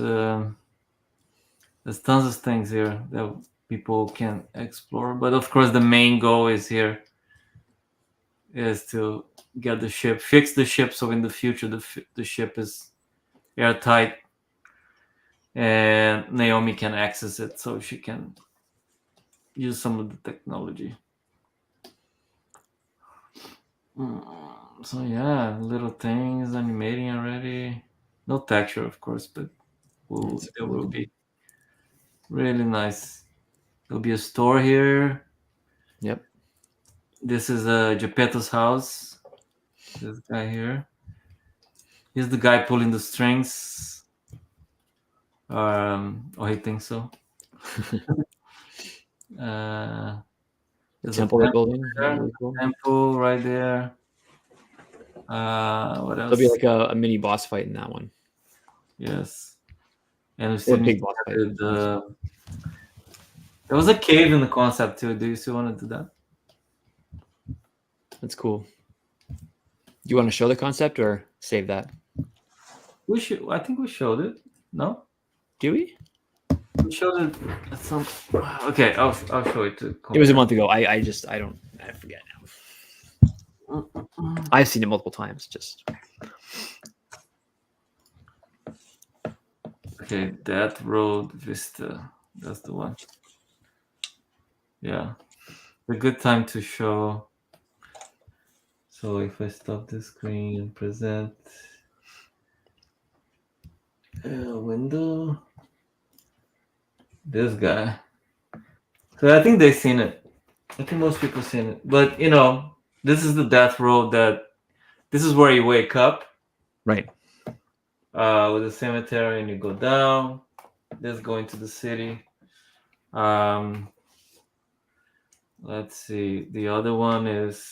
there's tons of things here that people can explore. But of course, the main goal is here is to get the ship, fix the ship, so in the future the ship is airtight, and Naomi can access it, so she can use some of the technology. So yeah, little things animating already. No texture, of course, but it will be really nice. There'll be a store here. Yep. This is Geppetto's house. This guy here. He's the guy pulling the strings. Or he thinks so. There's Temple a they're building. there, Really cool. temple right there. What else? There'll be like a mini boss fight in that one. Yes. And we Or still a need big to boss fight. get there was a cave in the concept too. Do you still want to do that? That's cool. Do you want to show the concept or save that? We should. I think we showed it. No, Do we? we showed it at some. Okay, I'll show it to. It was a month ago. I forget now. I've seen it multiple times. Just Okay, that road vista. That's the one. Yeah, a good time to show. So if I stop the screen and present window, this guy. So I think they've seen it. I think most people seen it. But this is the death road that. This is where you wake up. right. With the cemetery, and you go down. This going to the city. Let's see. The other one is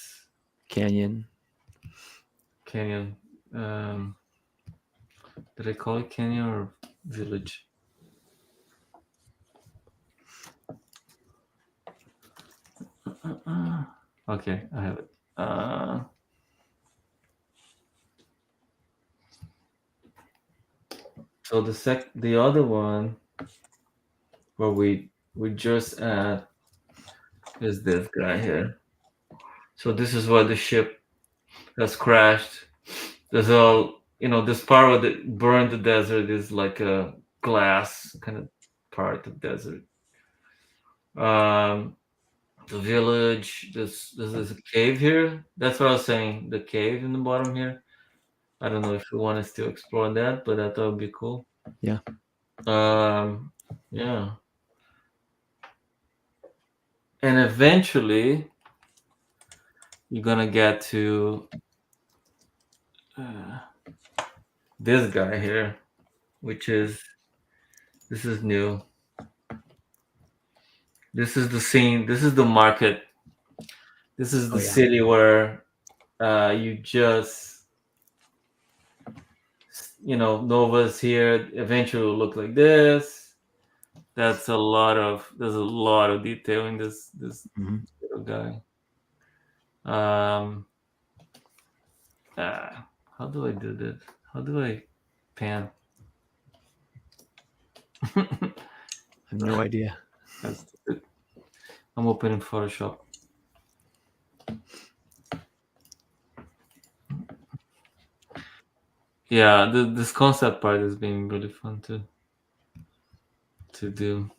Canyon. Canyon. Did I call it Canyon or Village? Okay, I have it. So the other one where we just at is this guy here. So this is where the ship has crashed. There's all this part that burned the desert is like a glass kind of part of desert. The village. There's a cave here. That's what I was saying. The cave in the bottom here. I don't know if we want to still explore that, but I thought it would be cool. Yeah. Yeah. And eventually, you're gonna get to this guy here, which is this is new. This is the scene. This is the market. This is the city where you just Nova's here. Eventually, will look like this. There's a lot of detail in this little guy. How do I do this? How do I pan? I have no idea. That's it. I'm opening Photoshop. Yeah, this concept part has been really fun to do.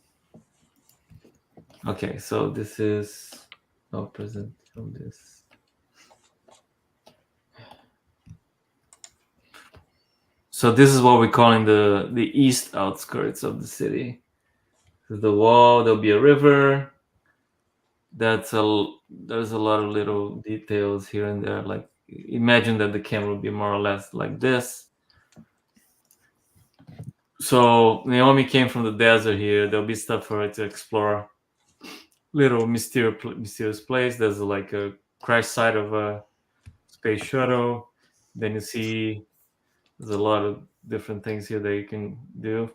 Okay, so this is present from this. So this is what we're calling the east outskirts of the city. This is the wall. There'll be a river. There's a lot of little details here and there. Like imagine that the camera would be more or less like this. So Naomi came from the desert here. There'll be stuff for her to explore. Little mysterious place. There's like a crash site of a space shuttle. Then you see there's a lot of different things here that you can do.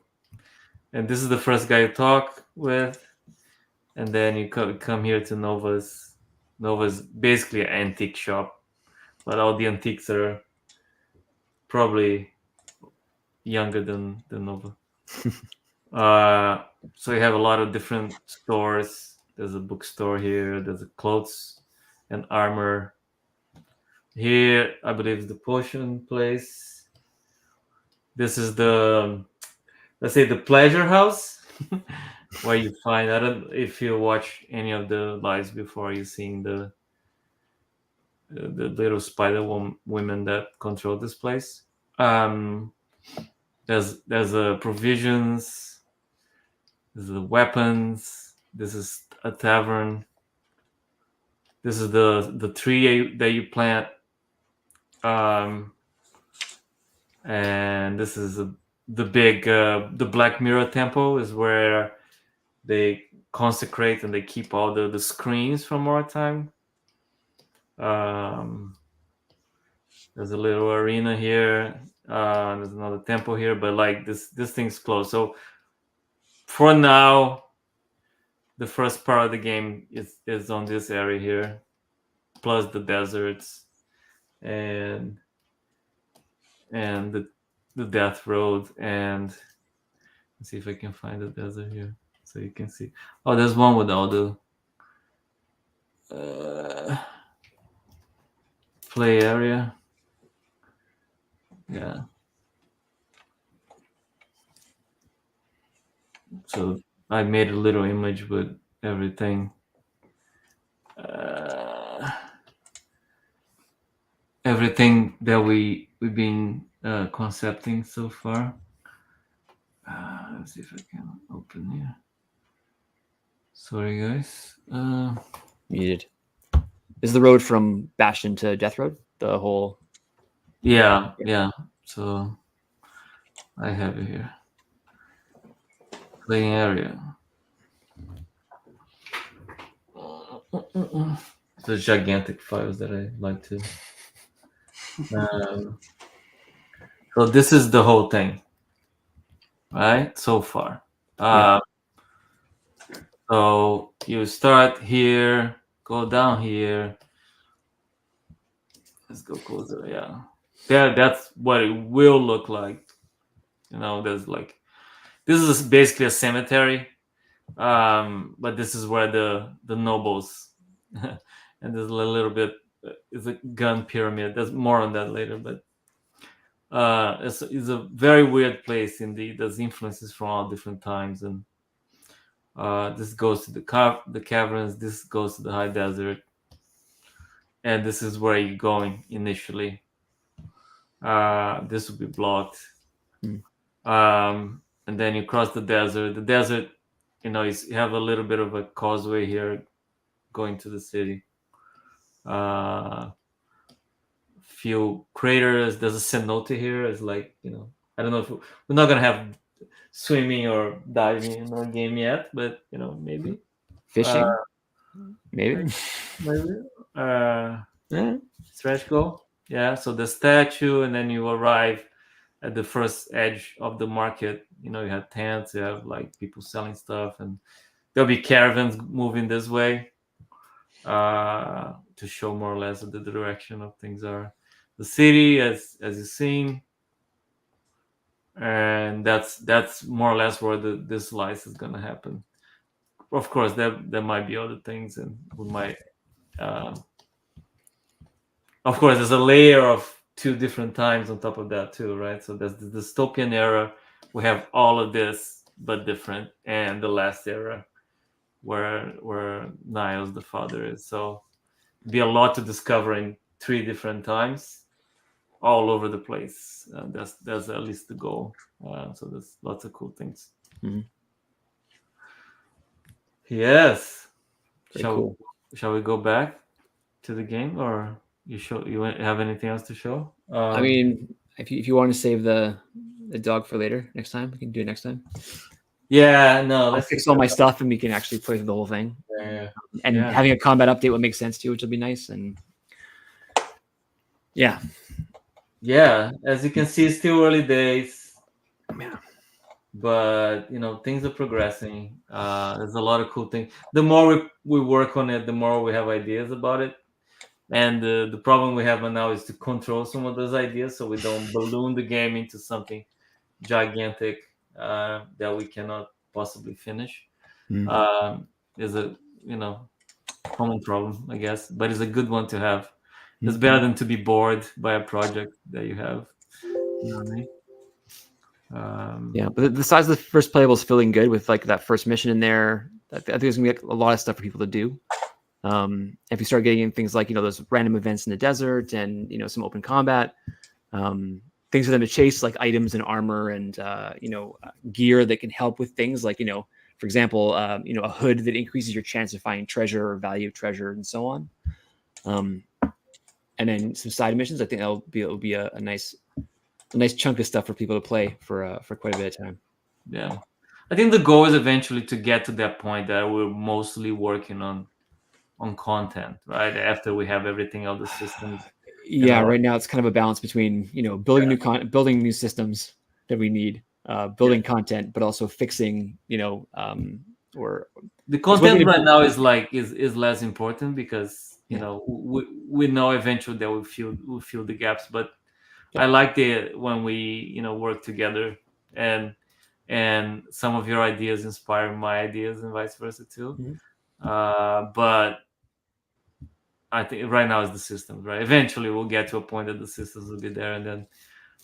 And this is the first guy you talk with. And then you come here to Nova's. Nova's basically an antique shop, but all the antiques are probably younger than Nova. So you have a lot of different stores. There's a bookstore here. There's a clothes and armor. Here, I believe, is the potion place. This is the, let's say, the pleasure house, where you find. I don't if you watch any of the lives before, you seen the little spider women that control this place. Um, there's provisions. There's the weapons. This is a tavern. This is the tree that you plant. And this is the big the Black Mirror Temple is where they consecrate and they keep all the screens from more time. There's a little arena here. There's another temple here, but like this thing's closed. So for now, the first part of the game is on this area here, plus the deserts and the death road. And let's see if I can find the desert here so you can see. Oh, there's one with all the play area. Yeah. So I made a little image with everything. Everything that we've been concepting so far. Let's see if I can open here. Sorry, guys. Muted. This is the road from Bastion to Death Road. The whole. Yeah. So I have it here. Playing area. The gigantic files that I like to. So this is the whole thing, right? So far. So you start here, go down here. Let's go closer. Yeah. That's what it will look like. There's like this is basically a cemetery. But this is where the nobles and there's a little bit it's a gun pyramid. There's more on that later, but it's a very weird place indeed. There's influences from all different times, and this goes to the caverns. This goes to the high desert, and this is where you're going initially. This will be blocked, and then you cross the desert. The desert, you have a little bit of a causeway here going to the city. Few craters. There's a cenote here. It's like I don't know if we're not gonna have swimming or diving in our game yet, but maybe Fishing, maybe. Stretch goal. Yeah. So the statue, and then you arrive at the first edge of the market. You have tents. You have like people selling stuff, and there'll be caravans moving this way to show more or less the direction of things are. The city, as you've seen, and that's more or less where this slice is gonna happen. Of course, there might be other things, and we might. Of course, there's a layer of 2 different times on top of that too, right? So there's the dystopian era. We have all of this, but different, and the last era, where Niles the father is. So be a lot to discover in 3 different times, all over the place. That's at least the goal. So there's lots of cool things. Mhm. Yes. Very Shall cool. shall we go back to the game, or you have anything else to show? I mean, if you want to save the dog for later, next time we can do it next time. Yeah, no, I'll let's fix keep all it my up. stuff and we can actually play through the whole thing. Yeah, And yeah. having a combat update would make sense too, which will be nice. And yeah, Yeah, as you can see, it's still early days, yeah, but things are progressing. There's a lot of cool things. The more we work on it, the more we have ideas about it. And the problem we have now is to control some of those ideas so we don't balloon the game into something gigantic that we cannot possibly finish. Mhm. Is a common problem, I guess, but it's a good one to have. It's Mhm. better than to be bored by a project that you have. You know what I mean? Yeah. But the size of the first playable is feeling good with like that first mission in there. I think there's gonna be like, a lot of stuff for people to do. If you start getting in things like those random events in the desert and some open combat, things for them to chase like items and armor and gear that can help with things like for example a hood that increases your chance of finding treasure or value of treasure and so on. And then some side missions. I think it'll be a nice chunk of stuff for people to play for quite a bit of time. Yeah, I think the goal is eventually to get to that point that we're mostly working on content, right? After we have everything out the systems. Yeah, right now it's kind of a balance between building building new systems that we need, building content, but also fixing or The just working content right now is less important because we know eventually that we'll fill the gaps. But I like the when we work together, and some of your ideas inspire my ideas and vice versa too. Mhm. But I think right now is the systems, right? Eventually we'll get to a point that the systems will be there, and then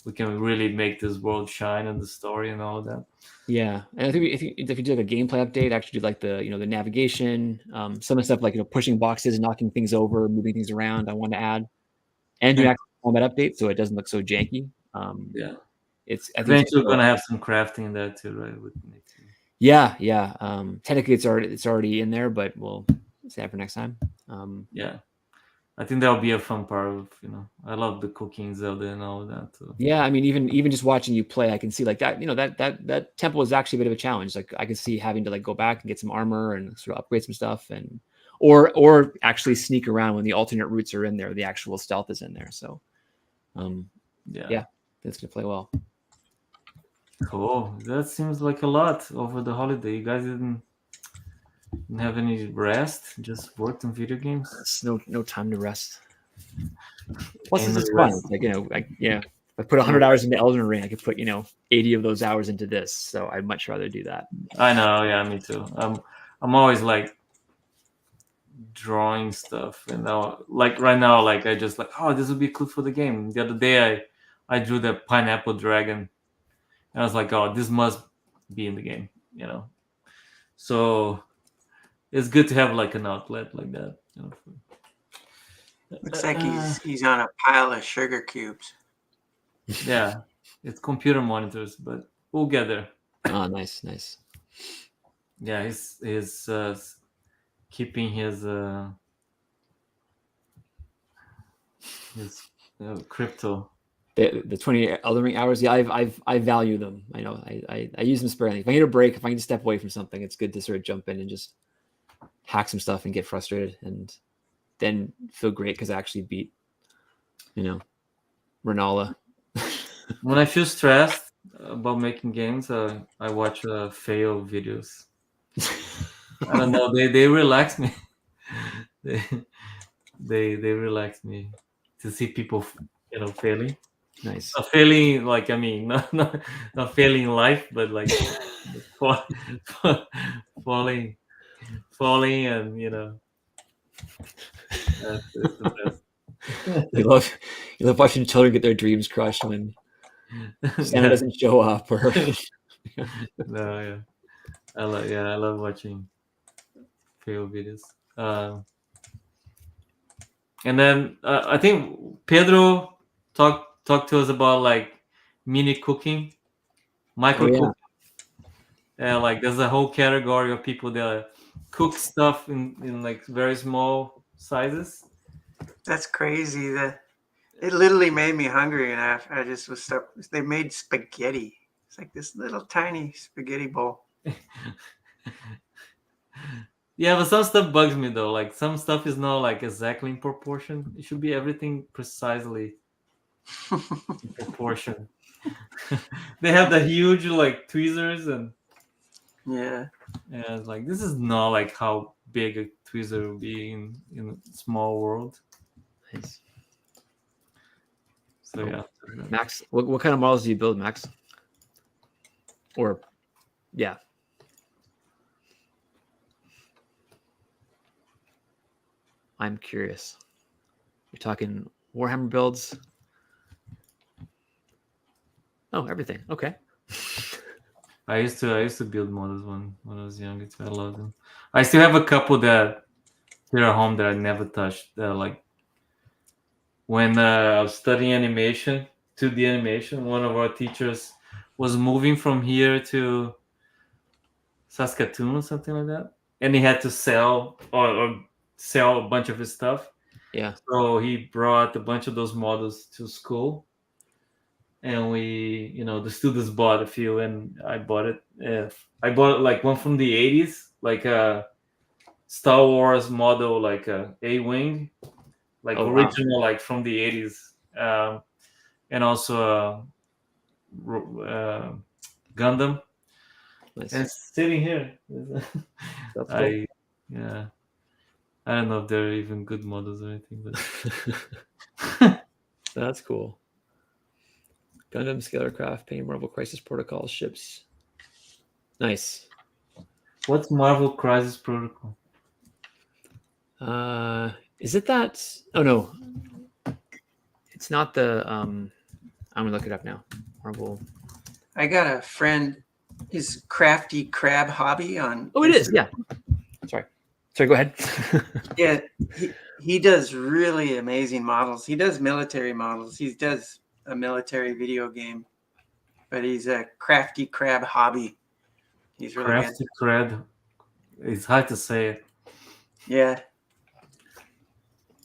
we can really make this world shine and the story and all of that. Yeah, and I think if you do like a gameplay update, actually do like the the navigation, some of the stuff like pushing boxes, knocking things over, moving things around. I want to add and do an actual combat update so it doesn't look so janky. Yeah. I think Eventually, we're gonna have some crafting in that too, right? yeah. Technically, it's already in there, but we'll save that for next time. Yeah, I think that'll be a fun part of I love the cooking Zelda and all of that too. Yeah, I mean, even just watching you play, I can see like that. That temple is actually a bit of a challenge. Like I can see having to like go back and get some armor and sort of upgrade some stuff, and or actually sneak around when the alternate routes are in there. The actual stealth is in there. So, yeah, that's gonna play well. Cool. That seems like a lot over the holiday. You guys didn't have any rest, just worked on video games. It's no time to rest. Plus, And this the is fun. rest. Like if I put 100 hours into Elden Ring, I could put 80 of those hours into this. So I'd much rather do that. I know, yeah, me too. I'm always like drawing stuff, and now, like right now, like I just like, oh, this would be cool for the game. The other day, I drew the pineapple dragon, and I was like, oh, this must be in the game, So it's good to have like an outlet like that. Looks like he's on a pile of sugar cubes. Yeah, it's computer monitors, but we'll get there. Oh, nice. Yeah, he's keeping his crypto. The 20 Elden Ring hours, yeah, I value them. I know I use them sparingly. If I need a break, if I need to step away from something, it's good to sort of jump in and just hack some stuff and get frustrated, and then feel great because I actually beat, Renala. When I feel stressed about making games, I watch fail videos. I don't know. They relax me. they they relax me to see people, failing. Nice. Not failing, like I mean, not failing in life, but like fall, falling, and it's the best. You love watching children get their dreams crushed when Santa doesn't show up or No, yeah, I love watching fail videos. And then I think Pedro talked to us about like mini cooking, micro Oh yeah. cooking. Like there's a whole category of people that cook stuff in like very small sizes. That's crazy. It literally made me hungry, and I just was stuck. They made spaghetti. It's like this little tiny spaghetti bowl. Yeah, but some stuff bugs me though. Like some stuff is not like exactly in proportion. It should be everything precisely in proportion. They have the huge like tweezers and Yeah. it's like this is not like how big a tweezer would be in a small world. Nice. So yeah. Max, what kind of models do you build, Max? Or yeah. I'm curious. You're talking Warhammer builds? Oh, everything. Okay. I used to build models when I was younger too. I love them. I still have a couple that here at home that I never touched. Like when I was studying animation, 2D animation, one of our teachers was moving from here to Saskatoon or something like that, and he had to sell or sell a bunch of his stuff. Yeah. So he brought a bunch of those models to school, and we, the students bought a few, and I bought it. I bought like one from the 80s, like a Star Wars model, like a A-wing, like Oh, wow. original, like from the 80s, and also Gundam. Nice. And it's sitting here. That's cool. I don't know if they're even good models or anything, but That's cool. Gundam, Scalarcraft, Paint, Marvel Crisis Protocol, ships. Nice. What's Marvel Crisis Protocol? Is it that? Oh no, it's not the. I'm gonna look it up now. Marvel. I got a friend, his Crafty Crab Hobby on. Oh, it is. Yeah. Sorry. Go ahead. Yeah, he does really amazing models. He does military models. He does a military video game, but he's a Crafty Crab Hobby. He's really Crafty Crab. It's hard to say it. good. Yeah.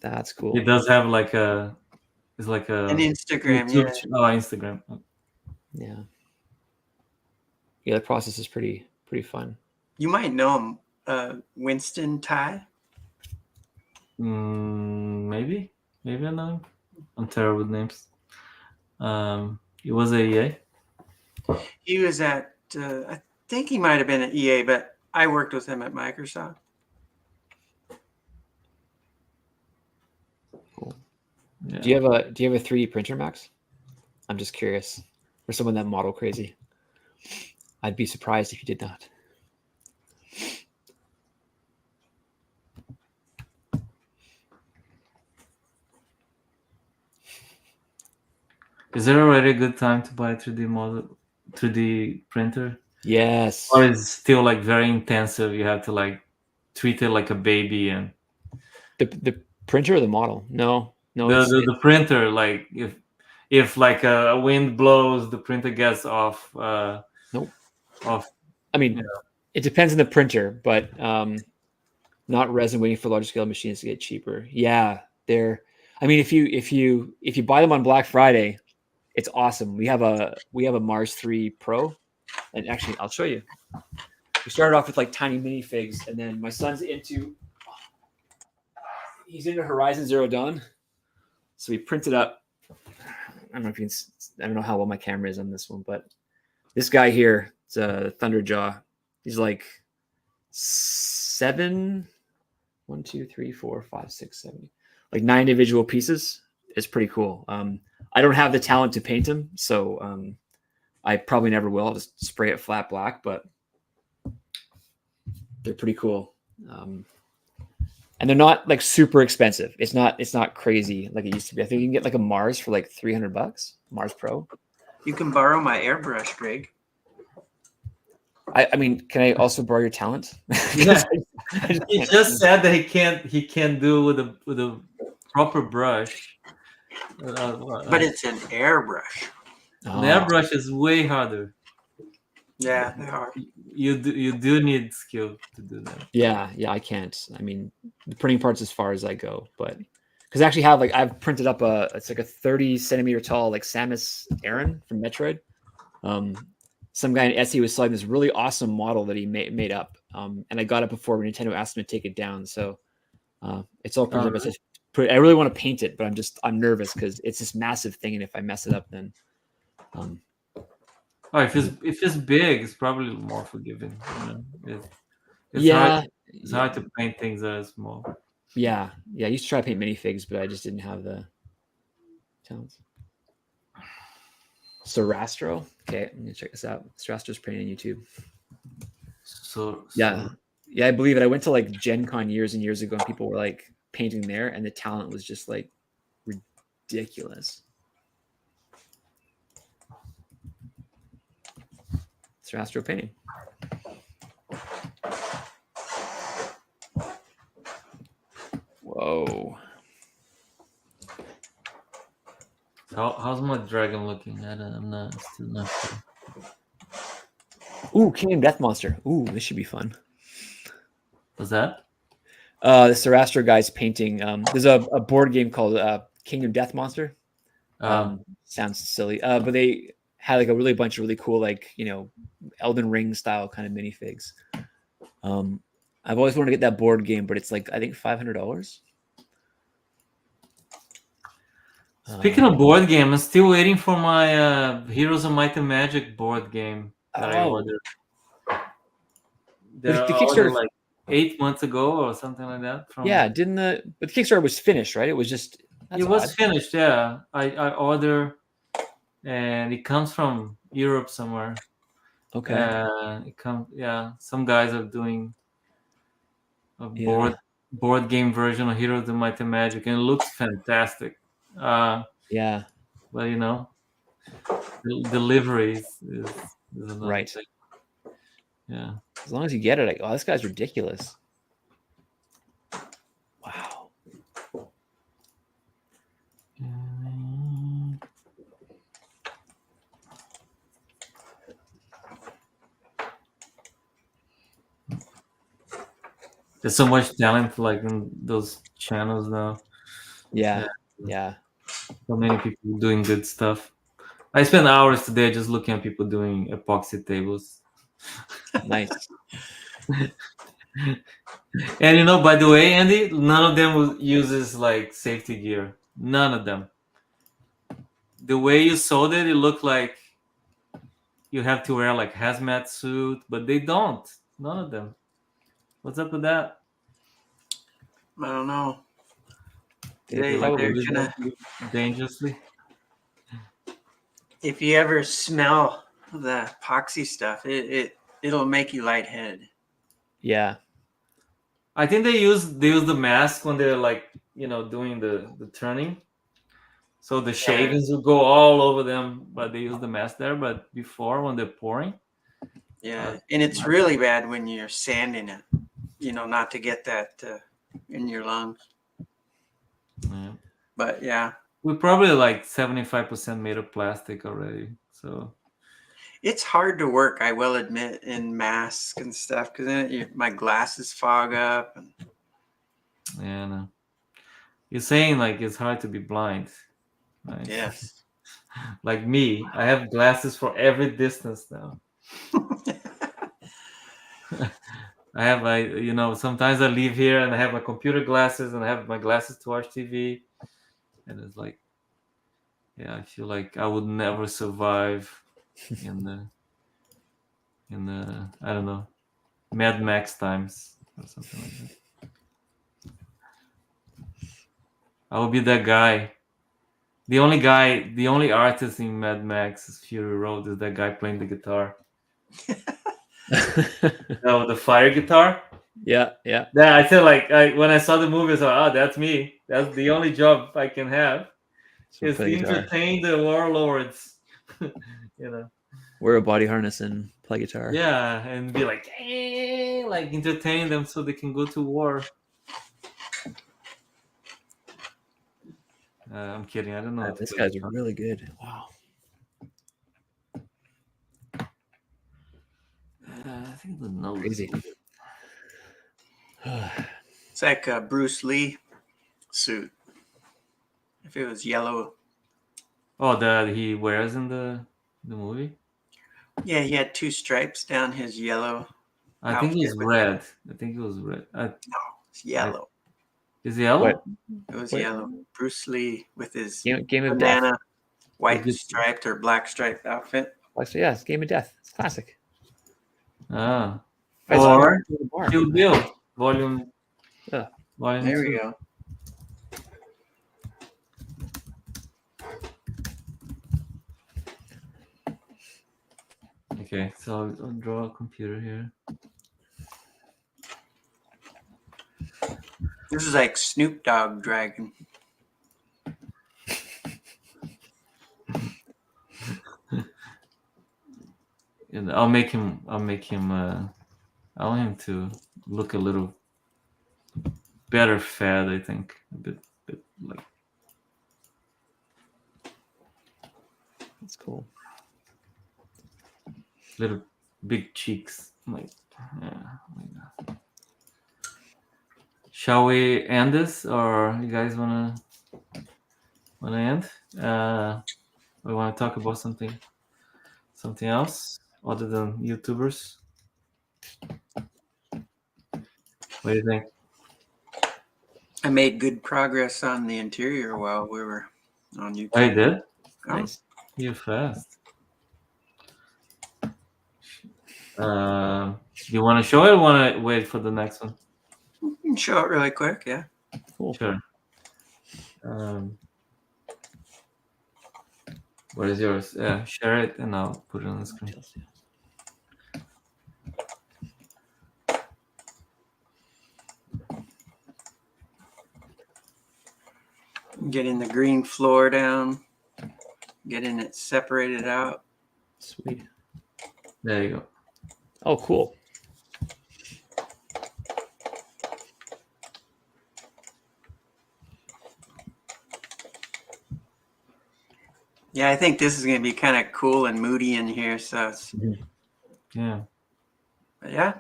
That's cool. He does have like a. It's like An Instagram. YouTube Yeah. Oh, Instagram. Yeah. Yeah, the process is pretty fun. You might know him, Winston Ty. Maybe I know him. I'm terrible with names. He was at EA. He was at, I think he might have been at EA, but I worked with him at Microsoft. Cool. Yeah. Do you have a 3D printer, Max? I'm just curious. For someone that model crazy, I'd be surprised if you did not. Is there already a good time to buy a 3D printer? Yes. Or is it still like very intensive? You have to like treat it like a baby, and The printer or the model? No. the printer, like if like a wind blows, the printer gets off. Nope. Off. I mean, it depends on the printer, but not resin waiting for larger scale machines to get cheaper. Yeah, they're. I mean, if you buy them on Black Friday, it's awesome. We have a Mars 3 Pro, and actually, I'll show you. We started off with like tiny minifigs, and then my son's into Horizon Zero Dawn, so we printed up. I don't know how well my camera is on this one, but this guy here, it's a Thunderjaw. He's like 7, 1, 2, 3, 4, 5, 6, 7, like 9 individual pieces. It's pretty cool. I don't have the talent to paint them, so I probably never will. I'll just spray it flat black, but they're pretty cool. And they're not like super expensive. It's not crazy like it used to be. I think you can get like a Mars for like $300, Mars Pro. You can borrow my airbrush, Greg. I mean, can I also borrow your talent? Yeah. He just said that he can't do with a proper brush. But it's an airbrush. An airbrush is way harder. Yeah, they are. You do need skill to do that. Yeah, I can't. I mean, the printing part's as far as I go, but because I actually have like I've printed up it's like a 30 centimeter tall like Samus Aran from Metroid. Some guy in Etsy was selling this really awesome model that he made up, and I got it before Nintendo asked him to take it down. So it's all printed up. I really want to paint it, but I'm nervous because it's this massive thing, and if I mess it up, then if it's big, it's probably more forgiving. It's hard to paint things that are small. Yeah. I used to try to paint minifigs, but I just didn't have the talents. Sarastro. Okay, I'm gonna check this out. Sarastro's painting on YouTube. So yeah, I believe it. I went to like Gen Con years and years ago, and people were like painting there, and the talent was just like ridiculous. Sarastro painting. Whoa. How's my dragon looking? I'm still not sure. Ooh, Kingdom Death Monster. Ooh, this should be fun. What's that? The Sarastro guy's painting. There's a board game called Kingdom Death Monster. Sounds silly, but they had like a bunch of really cool, like, you know, Elden Ring style kind of minifigs. I've always wanted to get that board game, but it's like I think $500. Speaking of board game, I'm still waiting for my Heroes of Might and Magic board game that I ordered. The Kickstarter like 8 months ago or something like that. But the Kickstarter was finished, right? It was just was finished. Yeah, I order, and it comes from Europe somewhere. Okay. Some guys are doing a board game version of Heroes of Might and Magic, and it looks fantastic. But you know, delivery is another right thing. Yeah, as long as you get it, like, oh, this guy's ridiculous. Wow. There's so much talent like in those channels now. Yeah. So many people doing good stuff. I spent hours today just looking at people doing epoxy tables. Nice. And you know, by the way, Andy, none of them uses like safety gear. None of them. The way you sold it, it looked like you have to wear like hazmat suit, but they don't. None of them. What's up with that? I don't know. They're gonna dangerously. If you ever smell the epoxy stuff, it'll make you lightheaded. Yeah. I think they use the mask when they're like, you know, doing the turning. So the shavings will go all over them, but they use the mask there. But before, when they're pouring. Yeah, and it's really bad when you're sanding it, you know, not to get that in your lungs. Yeah. But yeah. We're probably like 75% made of plastic already. So it's hard to work, I will admit, in masks and stuff, because then my glasses fog up. And... yeah, no. You're saying like it's hard to be blind. Right? Yes. Like me, I have glasses for every distance now. I have you know, sometimes I leave here and I have my computer glasses and I have my glasses to watch TV, and it's like, yeah, I feel like I would never survive in the I don't know, Mad Max times or something like that. I will be that guy. The only artist in Mad Max Fury Road is that guy playing the guitar. No, the fire guitar. Yeah. I feel like when I saw the movie, I thought, oh, that's me. That's the only job I can have. Is to entertain the warlords. You know. Wear a body harness and play guitar. Yeah, and be like, hey, like entertain them so they can go to war. I'm kidding. I don't know. How to This play guy's guitar. really good. Wow. I think the nose. Crazy. It's like a Bruce Lee suit. If it was yellow, Oh, that he wears in the movie. yeah, he had two stripes down his yellow I think it outfit. was red. I think it was red. No, it's yellow. Is it yellow? What? It was What? yellow. Bruce Lee with his Game of Death. banana white Is it- striped or black striped outfit. So yeah, it's Game of Death. It's classic. Ah. Guys, Or welcome to the bar. Kill Bill, volume. Yeah. Volume There we 2. go. Okay, so I'll draw a computer here. This is like Snoop Dogg Dragon. And I'll make him. I want him to look a little better fed. I think a bit like. That's cool. Little big cheeks. Like, yeah. Like that. Shall we end this, or you guys wanna end? We want to talk about something else other than YouTubers. What do you think? I made good progress on the interior while we were on YouTube. I did. Oh, Nice. You're fast. Do you want to show it or want to wait for the next one? you can show it really quick, yeah. Cool. Sure. What is yours? Yeah, share it and I'll put it on the screen. Getting the green floor down, getting it separated out. Sweet. There you go. Oh, cool. Yeah, I think this is going to be kind of cool and moody in here. So, Yeah. but yeah,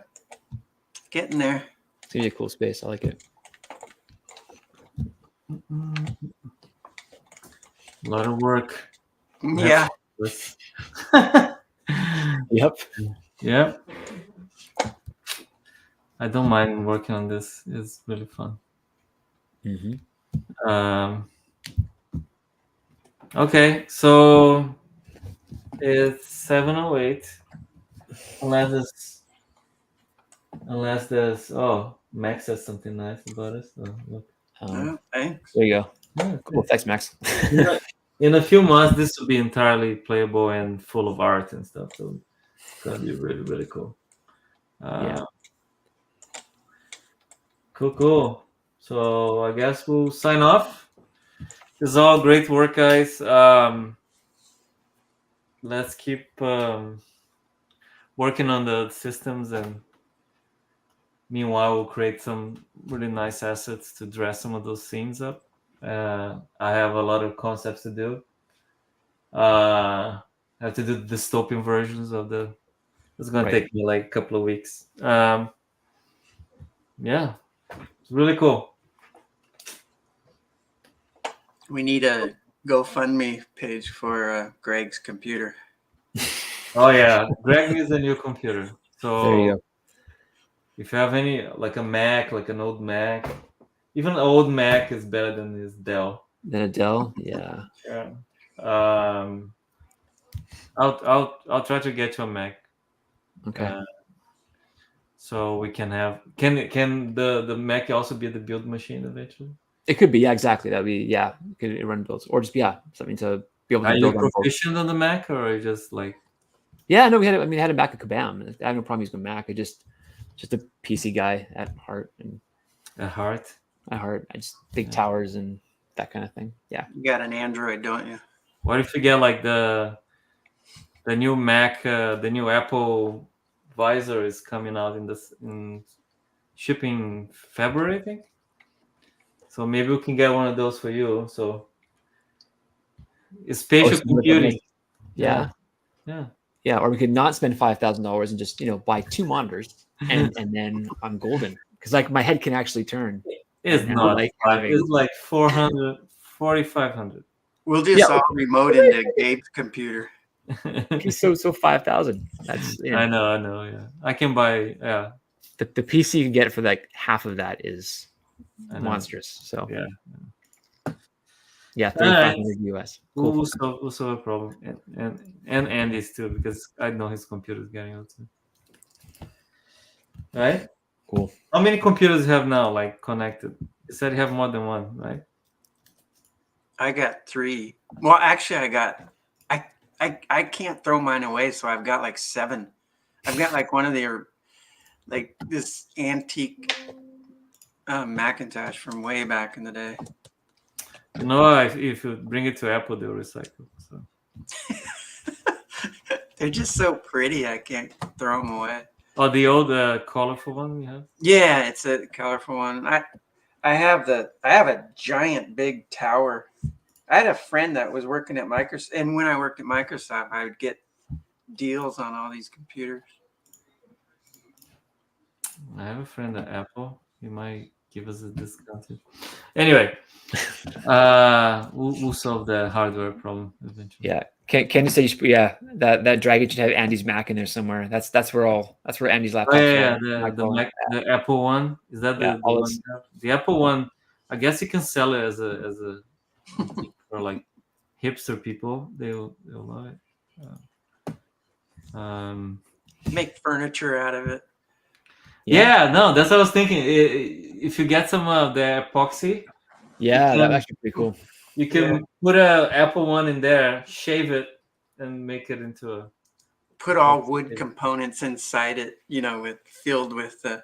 getting there. It's gonna be a cool space. I like it. A lot of work. Yeah. Yep. Yep. I don't mind working on this. It's really fun. Mm-hmm. Okay, so it's 7:08. Unless there's Max says something nice about us. Oh, look. Oh, thanks. There you go. Yeah, Cool. Thanks, Max. in a few months, this will be entirely playable and full of art and stuff. So it's gonna be really, really cool. Yeah. Cool. So I guess we'll sign off. This is all great work, guys. Let's keep working on the systems, and meanwhile, we'll create some really nice assets to dress some of those scenes up. I have a lot of concepts to do. I have to do dystopian versions of the. It's gonna take me like a couple of weeks. Yeah, it's really cool. We need a GoFundMe page for Greg's computer. Oh yeah, Greg needs a new computer. So There you go. if you have any, like a Mac, like an old Mac, even an old Mac is better than this Dell. Then a Dell. Yeah. Yeah. I'll try to get you a Mac. Okay. So we can have can the Mac also be the build machine eventually? It could be. Yeah. Exactly. That'd be. Yeah. It could run builds or just something to be able to Are you build on both. proficient on the Mac, or are you just like? Yeah. No. I had a Mac at Kabam. I have no problem using a Mac. I just a PC guy at heart and. At heart. At heart, I just big towers and that kind of thing. Yeah. You got an Android, don't you? What if you get like the new Mac, the new Apple visor is coming out in shipping February, I think. So maybe we can get one of those for you. So it's spatial so you would have computing. missed- Yeah. Yeah. Yeah, or we could not spend $5,000 and just buy 2 monitors and then I'm golden because like my head can actually turn. It's And I not like five. having- It's like 400, 4,500. We'll just Yeah. all remote into Gabe's computer. Okay, so 5,000. That's I know. Yeah, I can buy. Yeah, the PC you can get for like half of that is I know. monstrous. So Yeah. yeah, All right. 3,500 US. We'll Cool. solve a problem, and Andy's too, because I know his computer is getting out too. Right? Cool. How many computers you have now, like connected? You said you have more than one, right? I got 3. Well, actually, I can't throw mine away, so I've got like 7. I've got like one of their, like this antique Macintosh from way back in the day. You know, if you bring it to Apple, they'll recycle. So. They're just so pretty, I can't throw them away. Oh, the old colorful one you have? Yeah, it's a colorful one. I have a giant big tower. I had a friend that was working at Microsoft, and when I worked at Microsoft, I would get deals on all these computers. I have a friend at Apple. He might give us a discount. Anyway, we'll solve the hardware problem eventually. Yeah. Can you say that Dragon should have Andy's Mac in there somewhere. That's where Andy's laptop. Oh, yeah, the Apple one. Is that the one? The Apple one. I guess you can sell it as a for like hipster people. They'll love it. Make furniture out of it. Yeah, no, that's what I was thinking. If you get some of the epoxy, that's actually pretty cool. You can put a Apple one in there, shave it, and make it into a. Put all wood components inside it, filled with the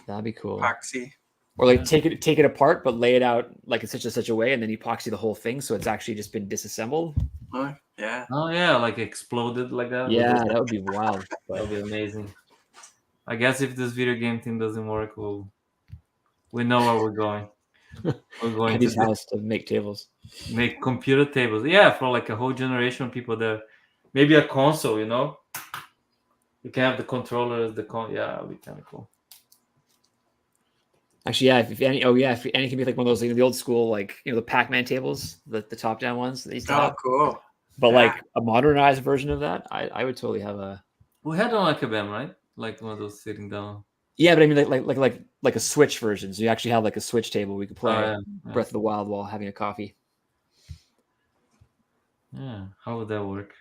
That'd be cool. epoxy. Or like take it apart, but lay it out like in such a way, and then epoxy the whole thing, so it's actually just been disassembled. Oh yeah. Oh yeah, like exploded like that. Yeah, that would be wild. That would be amazing. I guess if this video game thing doesn't work, we know where we're going. We're going Andy's house to make tables. Make computer tables. Yeah, for like a whole generation of people there. Maybe a console, You can have the controllers, yeah, it'll be kind of cool. Actually, yeah, if any can be like one of those, the old school, like the Pac-Man tables, the top down ones that used to have. Cool. But like a modernized version of that, I would totally have a. We had on like a BAM, right? Like one of those sitting down. Yeah, but I mean like a Switch version. So you actually have like a Switch table we could play Breath of the Wild while having a coffee. Yeah, how would that work?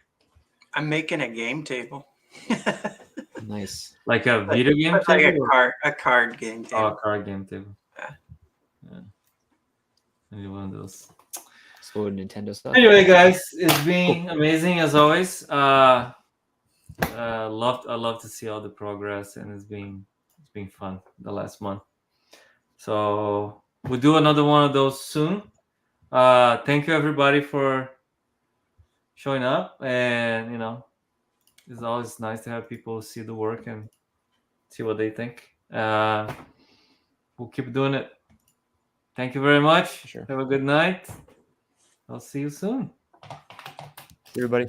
I'm making a game table. Nice. Like a video game table? Like a card game table. Oh, a card game table. Yeah. Maybe one of those. So Nintendo stuff. Anyway, guys, it's been amazing as always. I love to see all the progress, and it's been fun the last month. So we'll do another one of those soon. Thank you everybody for showing up, and it's always nice to have people see the work and see what they think. We'll keep doing it. Thank you very much. Sure. Have a good night. I'll see you soon. See everybody.